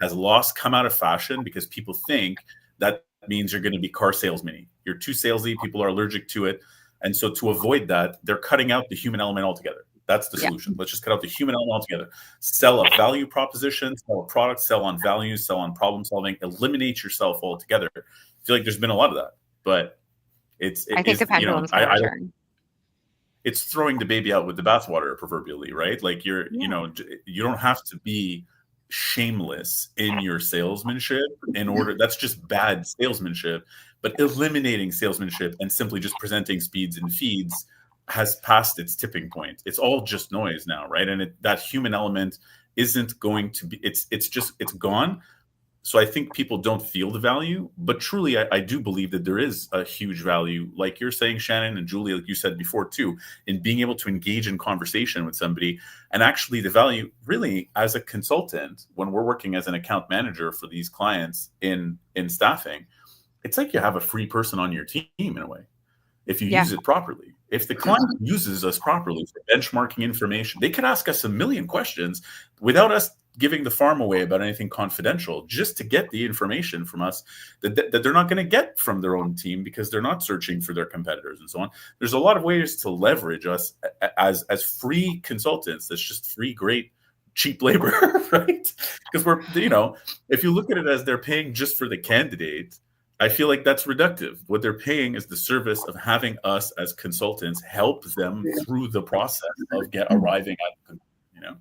has come out of fashion, because people think that means you're going to be car salesman. You're too salesy. People are allergic to it. And so to avoid that, they're cutting out the human element altogether. That's the Yeah. solution. Let's just cut out the human element altogether. Sell a value proposition, sell a product, sell on values, sell on problem solving, eliminate yourself altogether. I feel like there's been a lot of that, but it I think the is, you know, pendulum's going to I don't, return. it's throwing the baby out with the bathwater proverbially, right? Like you Yeah. know, you don't have to be shameless in your salesmanship in order, that's just bad salesmanship, but eliminating salesmanship and simply just presenting speeds and feeds has passed its tipping point. It's all just noise now, right? And that human element isn't going to be, it's gone. So I think people don't feel the value, but truly, I do believe that there is a huge value, like you're saying, Shannon and Julie, like you said before too, in being able to engage in conversation with somebody. And actually, the value, really, as a consultant, when we're working as an account manager for these clients in staffing, it's like you have a free person on your team in a way, if you Yeah. use it properly. If the client uses us properly for benchmarking information, they could ask us a million questions without us giving the farm away about anything confidential, just to get the information from us that they're not going to get from their own team because they're not searching for their competitors and so on. There's a lot of ways to leverage us as free consultants. That's just free, great, cheap labor, right? Because we're, you know, if you look at it as they're paying just for the candidate, I feel like that's reductive. What they're paying is the service of having us as consultants help them through the process of arriving at, you know.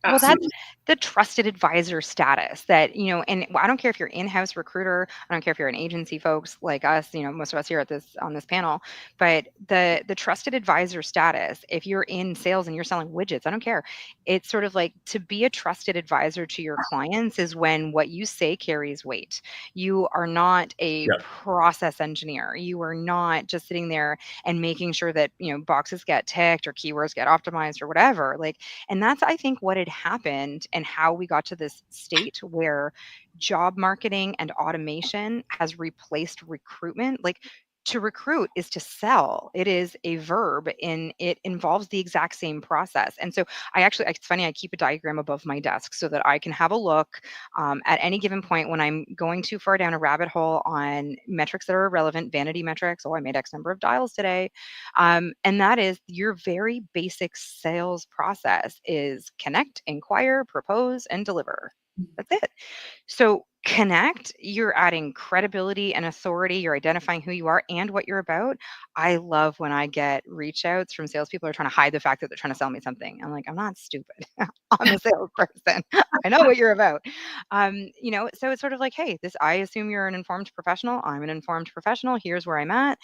Well, that's the trusted advisor status that, you know, and I don't care if you're in-house recruiter, I don't care if you're an agency folks like us, you know, most of us here on this panel, but the trusted advisor status, if you're in sales and you're selling widgets, I don't care. It's sort of like, to be a trusted advisor to your clients is when what you say carries weight. You are not a process engineer. You are not just sitting there and making sure that, you know, boxes get ticked or keywords get optimized or whatever. Like, and that's, I think, what had happened and how we got to this state where job marketing and automation has replaced recruitment. Like, to recruit is to sell. It is a verb, and it involves the exact same process. And so it's funny, I keep a diagram above my desk so that I can have a look at any given point when I'm going too far down a rabbit hole on metrics that are irrelevant, vanity metrics. Oh, I made X number of dials today. And that is your very basic sales process is connect, inquire, propose, and deliver. That's it. So connect, you're adding credibility and authority. You're identifying who you are and what you're about. I love when I get reach outs from salespeople who are trying to hide the fact that they're trying to sell me something. I'm like, I'm not stupid. I'm a salesperson. I know what you're about. You know, so it's sort of like, hey, I assume you're an informed professional. I'm an informed professional. Here's where I'm at.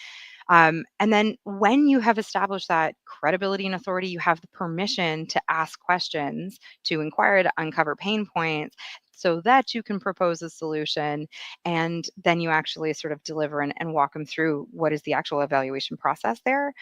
And then when you have established that credibility and authority, you have the permission to ask questions, to inquire, to uncover pain points so that you can propose a solution. And then you actually sort of deliver and walk them through what is the actual evaluation process there.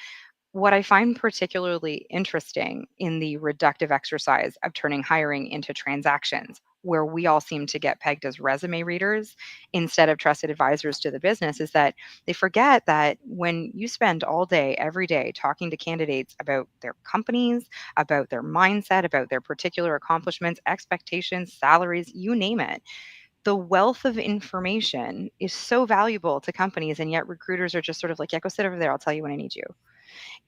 What I find particularly interesting in the reductive exercise of turning hiring into transactions, where we all seem to get pegged as resume readers instead of trusted advisors to the business, is that they forget that when you spend all day, every day, talking to candidates about their companies, about their mindset, about their particular accomplishments, expectations, salaries, you name it, the wealth of information is so valuable to companies. And yet recruiters are just sort of like, yeah, go sit over there. I'll tell you when I need you.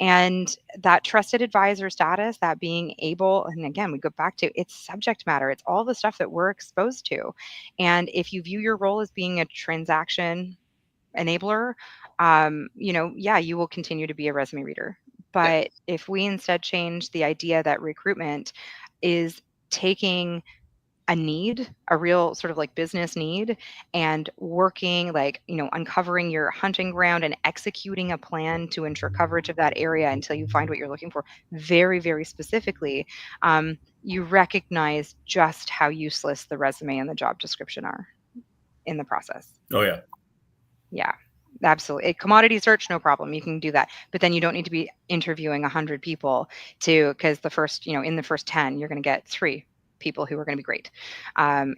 And that trusted advisor status, that being able, and again, we go back to it's subject matter, it's all the stuff that we're exposed to. And if you view your role as being a transaction enabler, you know, yeah, you will continue to be a resume reader. But if we instead change the idea that recruitment is taking a need, a real sort of like business need, and working like, you know, uncovering your hunting ground and executing a plan to ensure coverage of that area until you find what you're looking for very, very specifically, you recognize just how useless the resume and the job description are in the process. Oh, yeah. Yeah, absolutely. A commodity search, no problem. You can do that. But then you don't need to be interviewing 100 people because the first, you know, in the first 10, you're going to get 3 people who are going to be great.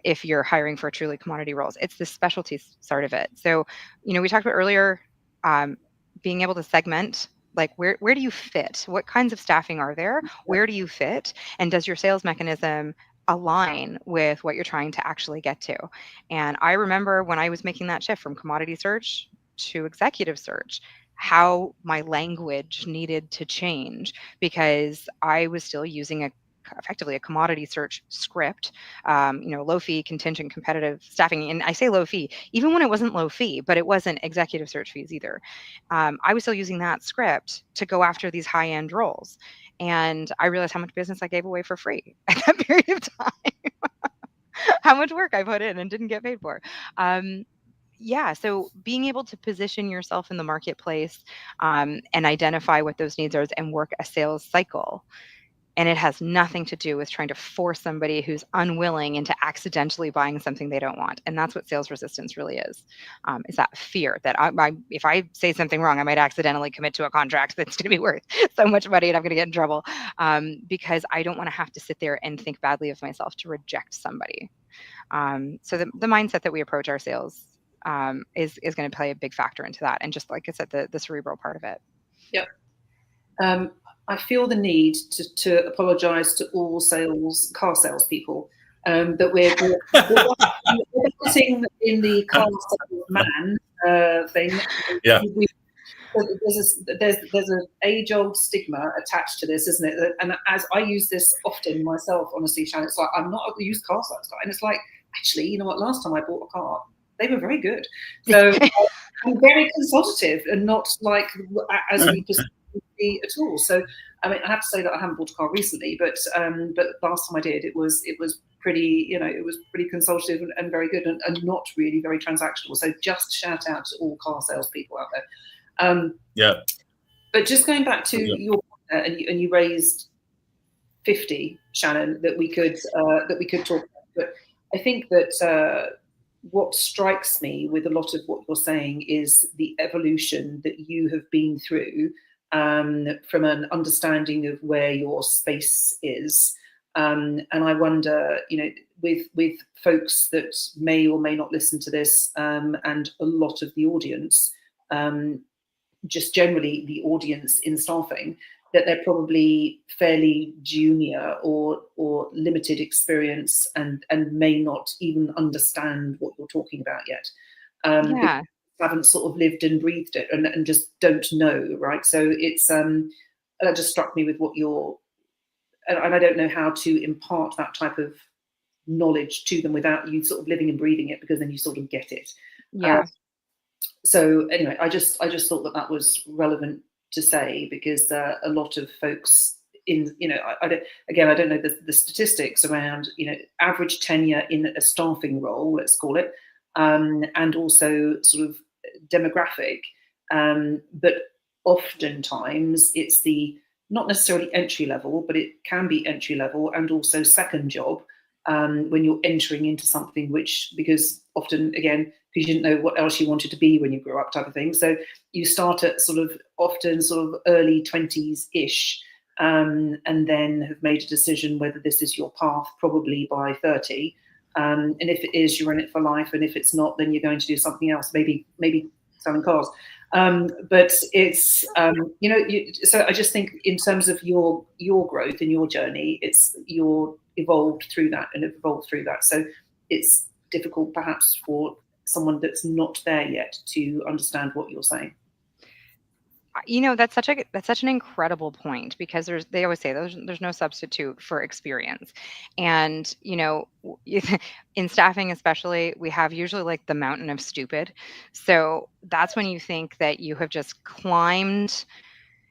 If you're hiring for truly commodity roles, it's the specialty side of it. So, you know, we talked about earlier, being able to segment, like where do you fit? What kinds of staffing are there? Where do you fit? And does your sales mechanism align with what you're trying to actually get to? And I remember when I was making that shift from commodity search to executive search, how my language needed to change, because I was still using effectively a commodity search script, low fee, contingent, competitive staffing. And I say low fee, even when it wasn't low fee, but it wasn't executive search fees either. I was still using that script to go after these high end roles. And I realized how much business I gave away for free at that period of time, how much work I put in and didn't get paid for. Um, yeah, so being able to position yourself in the marketplace, and identify what those needs are and work a sales cycle. And it has nothing to do with trying to force somebody who's unwilling into accidentally buying something they don't want. And that's what sales resistance really is that fear that if I say something wrong, I might accidentally commit to a contract that's going to be worth so much money and I'm going to get in trouble, because I don't want to have to sit there and think badly of myself to reject somebody. So the mindset that we approach our sales, is going to play a big factor into that. And just like I said, the cerebral part of it. Yep. I feel the need to apologise to all car salespeople, that we're putting in the car salesman thing. Yeah. There's an age-old stigma attached to this, isn't it? And as I use this often myself, honestly, Shannon, it's like, I'm not a used car sales guy, and it's like, actually, you know what? Last time I bought a car, they were very good. So I'm very consultative and not like as we perceive at all. So I mean, I have to say that I haven't bought a car recently, but last time I did, it was pretty, it was pretty consultative and very good, and not really very transactional. So just shout out to all car salespeople out there. Yeah. But just going back to your and you raised 50, Shannon, that we could talk about. But I think that what strikes me with a lot of what you're saying is the evolution that you have been through, from an understanding of where your space is. And I wonder, with folks that may or may not listen to this, and a lot of the audience, just generally the audience in staffing, that they're probably fairly junior or limited experience and may not even understand what you're talking about yet. Yeah. Haven't sort of lived and breathed it and just don't know, right? So it's that just struck me with what you're, and I don't know how to impart that type of knowledge to them without you sort of living and breathing it, because then you sort of get it. Yeah. So anyway, I just thought that was relevant to say, because a lot of folks in, I don't know the statistics around, average tenure in a staffing role, let's call it, and also sort of demographic, but oftentimes it's the not necessarily entry level, but it can be entry level and also second job, when you're entering into something because often, again, because you didn't know what else you wanted to be when you grew up, type of thing. So you start at often early 20s-ish, and then have made a decision whether this is your path, probably by 30. And if it is, you're in it for life. And if it's not, then you're going to do something else, maybe selling cars. But it's, so I just think in terms of your growth and your journey, you're evolved through that and evolved through that. So it's difficult perhaps for someone that's not there yet to understand what you're saying. That's such an incredible point, because they always say there's no substitute for experience. And, in staffing especially, we have usually like the mountain of stupid. So that's when you think that you have just climbed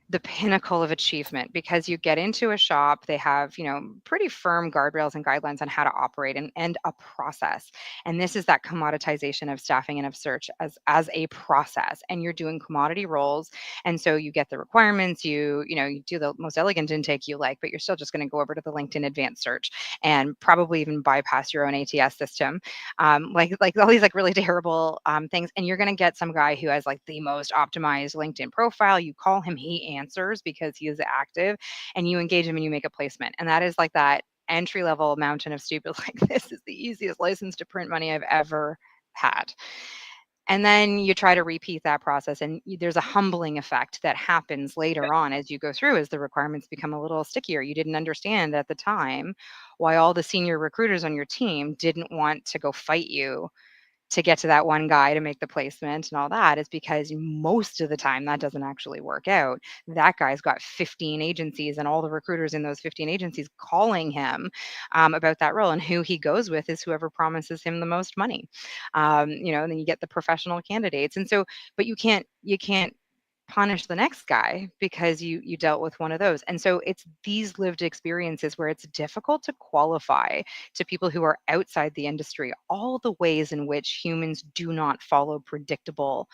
the pinnacle of achievement, because you get into a shop, they have, pretty firm guardrails and guidelines on how to operate, and a process. And this is that commoditization of staffing and of search as a process. And you're doing commodity roles. And so you get the requirements, you do the most elegant intake you like, but you're still just going to go over to the LinkedIn advanced search and probably even bypass your own ATS system. Like all these like really terrible things. And you're going to get some guy who has like the most optimized LinkedIn profile. You call him, he answers because he is active, and you engage him and you make a placement. And that is like that entry level mountain of stupid. Like, this is the easiest license to print money I've ever had. And then you try to repeat that process, and there's a humbling effect that happens later on as you go through, as the requirements become a little stickier. You didn't understand at the time why all the senior recruiters on your team didn't want to go fight you to get to that one guy to make the placement and all that is because most of the time that doesn't actually work out. That guy's got 15 agencies and all the recruiters in those 15 agencies calling him about that role, and who he goes with is whoever promises him the most money. And then you get the professional candidates. And so, but you can't punish the next guy because you dealt with one of those. And so it's these lived experiences where it's difficult to qualify to people who are outside the industry all the ways in which humans do not follow predictable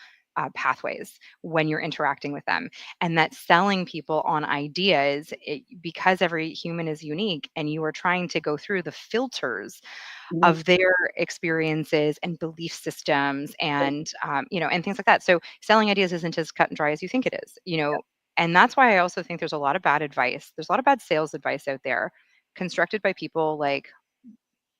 pathways when you're interacting with them, and that selling people on ideas, because every human is unique and you are trying to go through the filters of their experiences and belief systems and and things like that. So selling ideas isn't as cut and dry as you think it is, and that's why I also think there's a lot of bad advice. There's a lot of bad sales advice out there constructed by people like,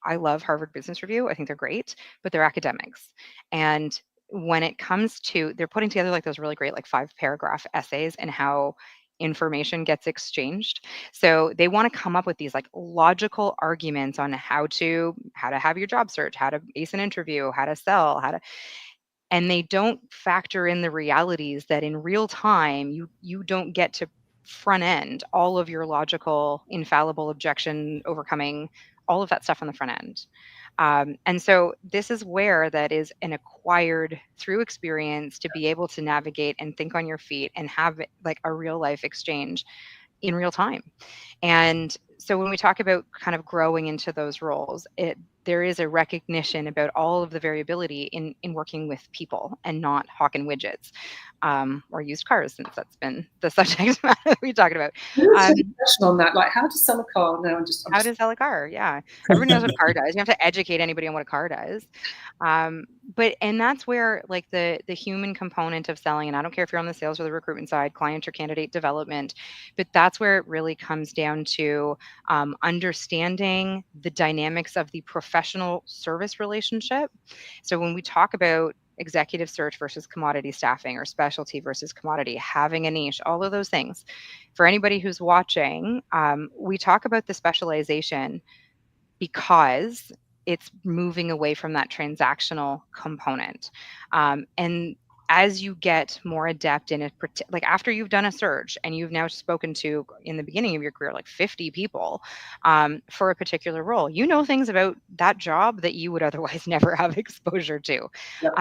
I love Harvard Business Review. I think they're great, but they're academics. And when it comes to, they're putting together like those really great, like 5-paragraph essays and how information gets exchanged. So they want to come up with these like logical arguments on how to have your job search, how to ace an interview, how to sell, and they don't factor in the realities that in real time you don't get to front end all of your logical infallible objection overcoming, all of that stuff on the front end. And so this is where that is an acquired through experience to be able to navigate and think on your feet and have like a real life exchange in real time. And so when we talk about kind of growing into those roles, there is a recognition about all of the variability in working with people and not hawking widgets or used cars, since that's been the subject matter we talked about. On that, like how to sell a car. No, how to sell a car. Yeah, everybody knows what a car does. You have to educate anybody on what a car does. And that's where like the human component of selling, and I don't care if you're on the sales or the recruitment side, client or candidate development, but that's where it really comes down to understanding the dynamics of the professional service relationship. So when we talk about executive search versus commodity staffing, or specialty versus commodity, having a niche, all of those things, for anybody who's watching, we talk about the specialization because it's moving away from that transactional component. And as you get more adept in it, like after you've done a search and you've now spoken to, in the beginning of your career, like 50 people for a particular role, you know things about that job that you would otherwise never have exposure to. Yep.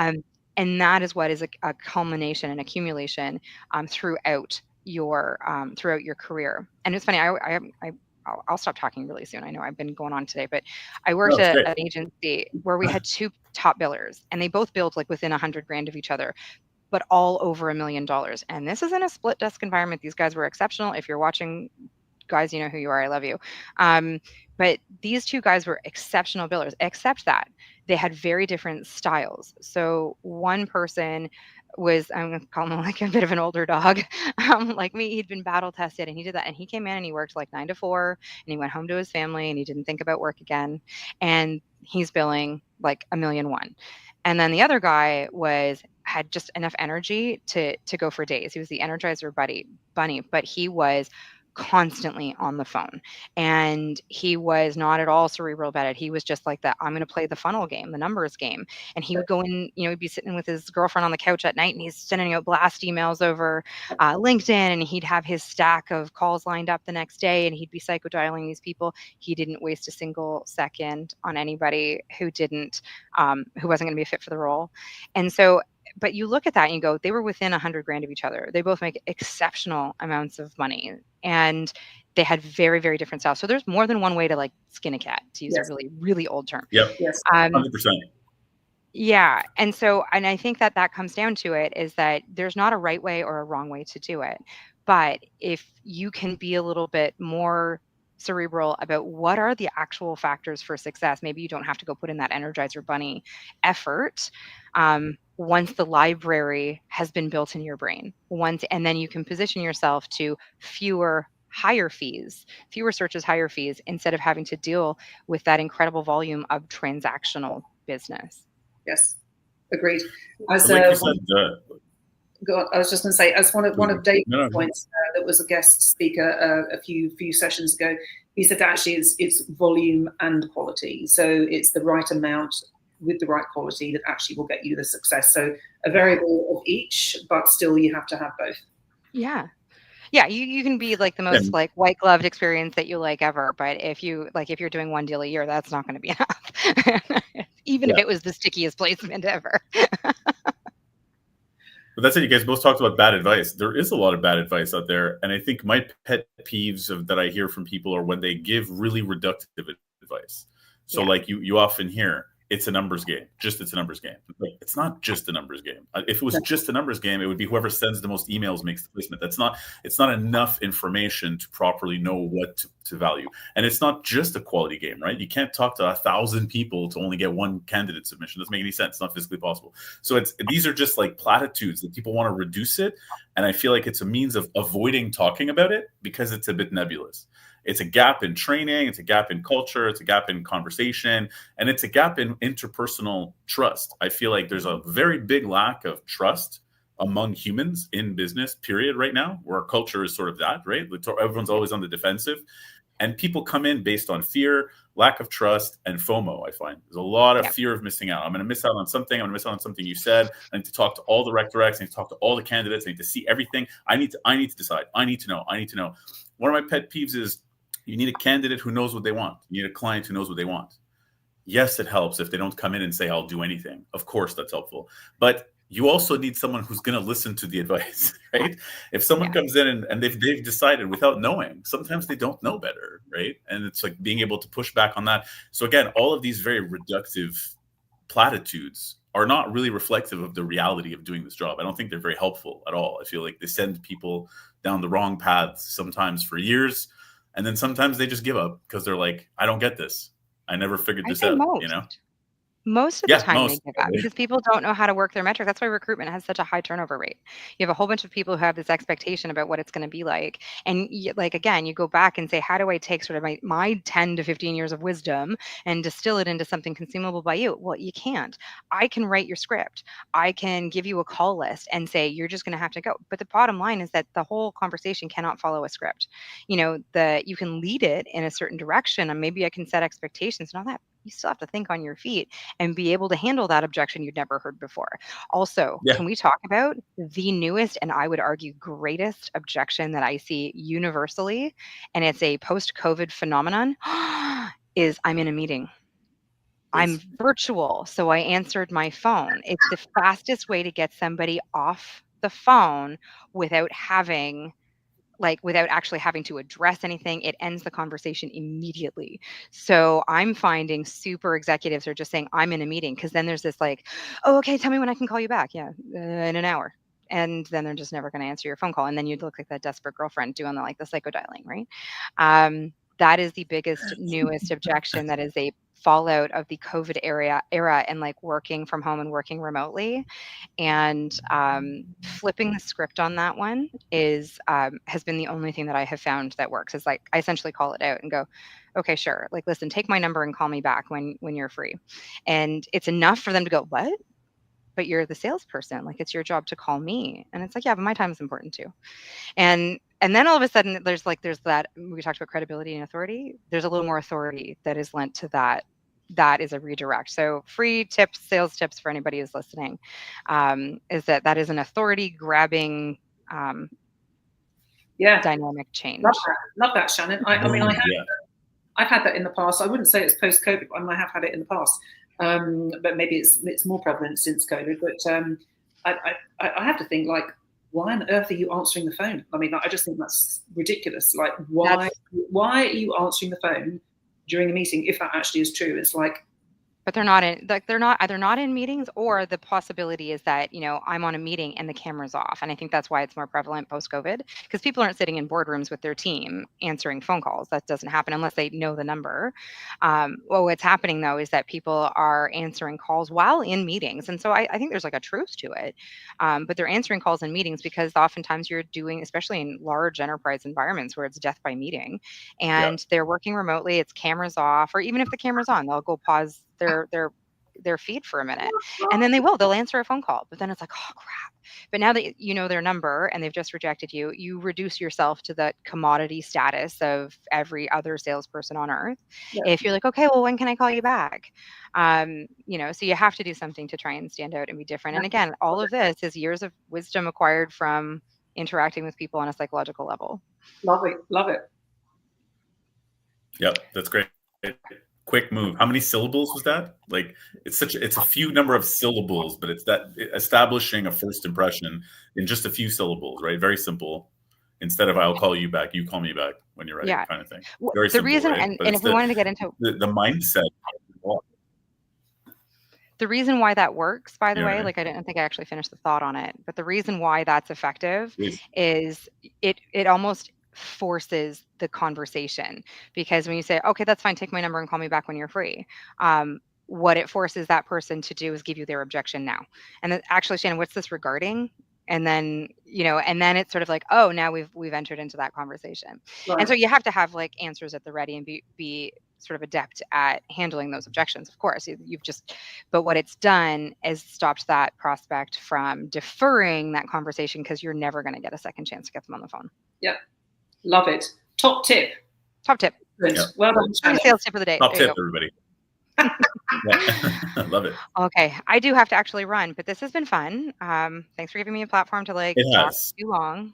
And that is what is a culmination and accumulation throughout your career. And it's funny, I'll stop talking really soon. I know I've been going on today, but I worked at an agency where we had 2 top billers, and they both billed like within $100,000 of each other, but all over $1 million. And this is in a split desk environment. These guys were exceptional. If you're watching, guys, you know who you are. I love you. But these 2 guys were exceptional billers, except that they had very different styles. So one person was, I'm going to call him like a bit of an older dog, like me. He'd been battle tested, and he did that. And he came in and he worked like 9 to 4, and he went home to his family, and he didn't think about work again. And he's billing like $1.1 million. And then the other guy had just enough energy to go for days. He was the Energizer bunny, but he was constantly on the phone, and he was not at all cerebral about it. He was just like that. I'm going to play the funnel game, the numbers game. And he would go in, he'd be sitting with his girlfriend on the couch at night, and he's sending out blast emails over LinkedIn, and he'd have his stack of calls lined up the next day, and he'd be psychodialing these people. He didn't waste a single second on anybody who wasn't going to be a fit for the role. And so, but you look at that and you go, they were within $100,000 of each other. They both make exceptional amounts of money, and they had very, very different styles. So there's more than one way to like skin a cat, to use a really, really old term. Yep. Yes. 100%. Yeah. And so, and I think that comes down to it is that there's not a right way or a wrong way to do it. But if you can be a little bit more cerebral about what are the actual factors for success, maybe you don't have to go put in that Energizer bunny effort. Once the library has been built in your brain, and then you can position yourself to fewer searches, higher fees, instead of having to deal with that incredible volume of transactional business. Yes, agreed. As like I you said, was just going to say, as one of Dave's points, that was a guest speaker a few sessions ago. He said actually it's volume and quality, so it's the right amount with the right quality that actually will get you the success. So a variable of each, but still you have to have both. Yeah. Yeah, you can be like the most And like white gloved experience that you like ever, but if you're doing one deal a year, that's not going to be enough. Even if yeah, it was the stickiest placement ever. but that's it. You guys both talked about bad advice. There is a lot of bad advice out there, and I think my pet peeves that I hear from people are when they give really reductive advice. So, Yeah. like you often hear, it's a numbers game. Just it's a numbers game. Like, it's not just a numbers game. If it was just a numbers game, it would be whoever sends the most emails makes the placement. That's not. It's not enough information to properly know what to value. And it's not just a quality game, right? You can't talk to 1,000 people to only get one candidate submission. It doesn't make any sense. It's not physically possible. So these are just like platitudes that people want to reduce it. And I feel like it's a means of avoiding talking about it because it's a bit nebulous. It's a gap in training, it's a gap in culture, it's a gap in conversation, and it's a gap in interpersonal trust. I feel like there's a very big lack of trust among humans in business, period, right now, where our culture is sort of that, right? Everyone's always on the defensive. And people come in based on fear, lack of trust, and FOMO, I find. There's a lot of fear of missing out. I'm going to miss out on something. I'm going to miss out on something you said. I need to talk to all the rec directs. I need to talk to all the candidates. I need to see everything. I need to decide. I need to know. One of my pet peeves is you need a candidate who knows what they want. You need a client who knows what they want. Yes, it helps if they don't come in and say, I'll do anything. Of course, that's helpful. But you also need someone who's going to listen to the advice, right? If someone comes in and they've decided without knowing, sometimes they don't know better, right? And it's like being able to push back on that. So again, all of these very reductive platitudes are not really reflective of the reality of doing this job. I don't think they're very helpful at all. I feel like they send people down the wrong paths sometimes for years. And then sometimes they just give up because they're like, I don't get this. I never figured this out, you know? Most of the Yeah, time they most. give up because people don't know how to work their metrics. That's why recruitment has such a high turnover rate. You have a whole bunch of people who have this expectation about what it's going to be like. And like, again, you go back and say, how do I take sort of my 10 to 15 years of wisdom and distill it into something consumable by you? Well, you can't. I can write your script. I can give you a call list and say, you're just going to have to go. But the bottom line is that the whole conversation cannot follow a script. You can lead it in a certain direction and maybe I can set expectations and all that. You still have to think on your feet and be able to handle that objection you'd never heard before. Also, Yeah. can we talk about the newest and I would argue greatest objection that I see universally, and it's a post-COVID phenomenon, is I'm in a meeting. I'm virtual, so I answered my phone. It's the fastest way to get somebody off the phone without actually having to address anything. It ends the conversation immediately. So I'm finding super executives are just saying, I'm in a meeting. Cause then there's this like, oh, okay, tell me when I can call you back. Yeah, in an hour. And then they're just never going to answer your phone call. And then you'd look like that desperate girlfriend doing the psycho dialing, right? That is the biggest, newest objection. That is a fallout of the COVID era and like working from home and working remotely. And flipping the script on that one has been the only thing that I have found that works. Is like I essentially call it out and go, okay, sure. Like, listen, take my number and call me back when you're free. And it's enough for them to go, what? But you're the salesperson. Like it's your job to call me. And it's like, yeah, but my time is important too. And then all of a sudden there's that we talked about credibility and authority. There's a little more authority that is lent to that. That is a redirect. So free tips, sales tips for anybody who's listening, is that is an authority grabbing dynamic change. Love that, Shannon. I've had that in the past. I wouldn't say it's post-COVID, but I have had it in the past. But maybe it's more prevalent since COVID. But I have to think like, why on earth are you answering the phone? I mean, I just think that's ridiculous. Like, why are you answering the phone during a meeting if that actually is true? It's like, but they're not either not in meetings, or the possibility is that, I'm on a meeting and the camera's off. And I think that's why it's more prevalent post-COVID, because people aren't sitting in boardrooms with their team answering phone calls. That doesn't happen unless they know the number. What's happening though is that people are answering calls while in meetings. And so I think there's like a truth to it. But they're answering calls in meetings because oftentimes you're doing, especially in large enterprise environments where it's death by meeting, and they're working remotely, it's cameras off, or even if the camera's on, they'll go pause their their feed for a minute, and then they'll answer a phone call, but then it's like, oh crap. But now that you know their number and they've just rejected you, you reduce yourself to that commodity status of every other salesperson on earth. Yeah. If you're like, okay, well, when can I call you back? So you have to do something to try and stand out and be different. And again, all of this is years of wisdom acquired from interacting with people on a psychological level. Love it. Love it. Yep, that's great. Quick move. How many syllables was that? Like, it's a few number of syllables, but it's that establishing a first impression in just a few syllables, right? Very simple. Instead of I'll call you back, you call me back when you're ready, kind of thing. Very the simple, reason, right? and if we wanted to get into the mindset. The reason why that works, by the You know way, what I mean? like I didn't think I actually finished the thought on it, but the reason why that's effective Please. is it almost forces the conversation, because when you say, okay, that's fine, take my number and call me back when you're free, what it forces that person to do is give you their objection now. And then, actually, Shannon, what's this regarding? And then, and then it's sort of like, oh, now we've entered into that conversation. Right. And so you have to have like answers at the ready and be sort of adept at handling those objections. Of course, but what it's done is stopped that prospect from deferring that conversation, because you're never going to get a second chance to get them on the phone. Yep. Love it. Top tip. Top tip. Good. Yep. Well done, Shannon. Sales tip of the day. Top There you tip, go. everybody. Yeah. Love it. Okay, I do have to actually run, but this has been fun. Thanks for giving me a platform to It talk has. too long.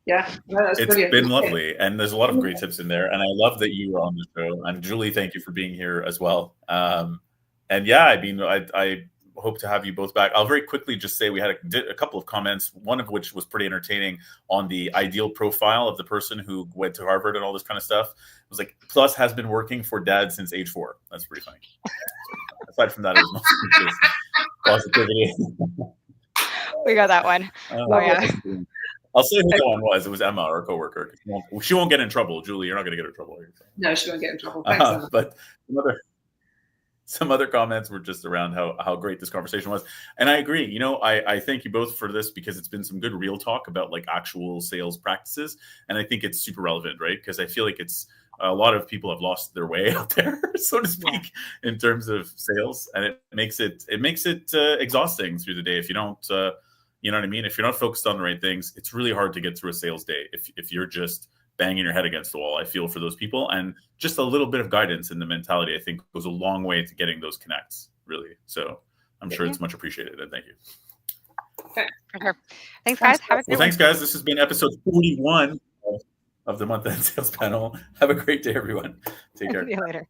Yeah, no, that's It's brilliant. been lovely, and there's a lot of great tips in there, and I love that you were on the show. And Julie, thank you for being here as well. And yeah, I mean, I hope to have you both back. I'll very quickly just say we had a couple of comments, one of which was pretty entertaining, on the ideal profile of the person who went to Harvard and all this kind of stuff. It was like, plus has been working for dad since age 4. That's pretty funny. Aside from that, it was mostly just positivity. We got that one. Oh yeah. I'll say who that one was. It was Emma, our coworker. She won't get in trouble. Julie, you're not going to get in trouble. No, she won't get in trouble. Thanks, Emma. But some other comments were just around how great this conversation was. And I agree. I thank you both for this, because it's been some good real talk about like actual sales practices. And I think it's super relevant, right? Because I feel like it's a lot of people have lost their way out there, so to speak, in terms of sales. And it makes it exhausting through the day if you don't, you know what I mean? If you're not focused on the right things, it's really hard to get through a sales day if you're just banging your head against the wall. I feel for those people, and just a little bit of guidance in the mentality, I think, goes a long way to getting those connects, really. So I'm sure it's much appreciated, and thank you. Okay. For sure. Thanks, guys. Have a great thanks, guys. This has been episode 41 of the Month End Sales Panel. Have a great day, everyone. Take care. See you later.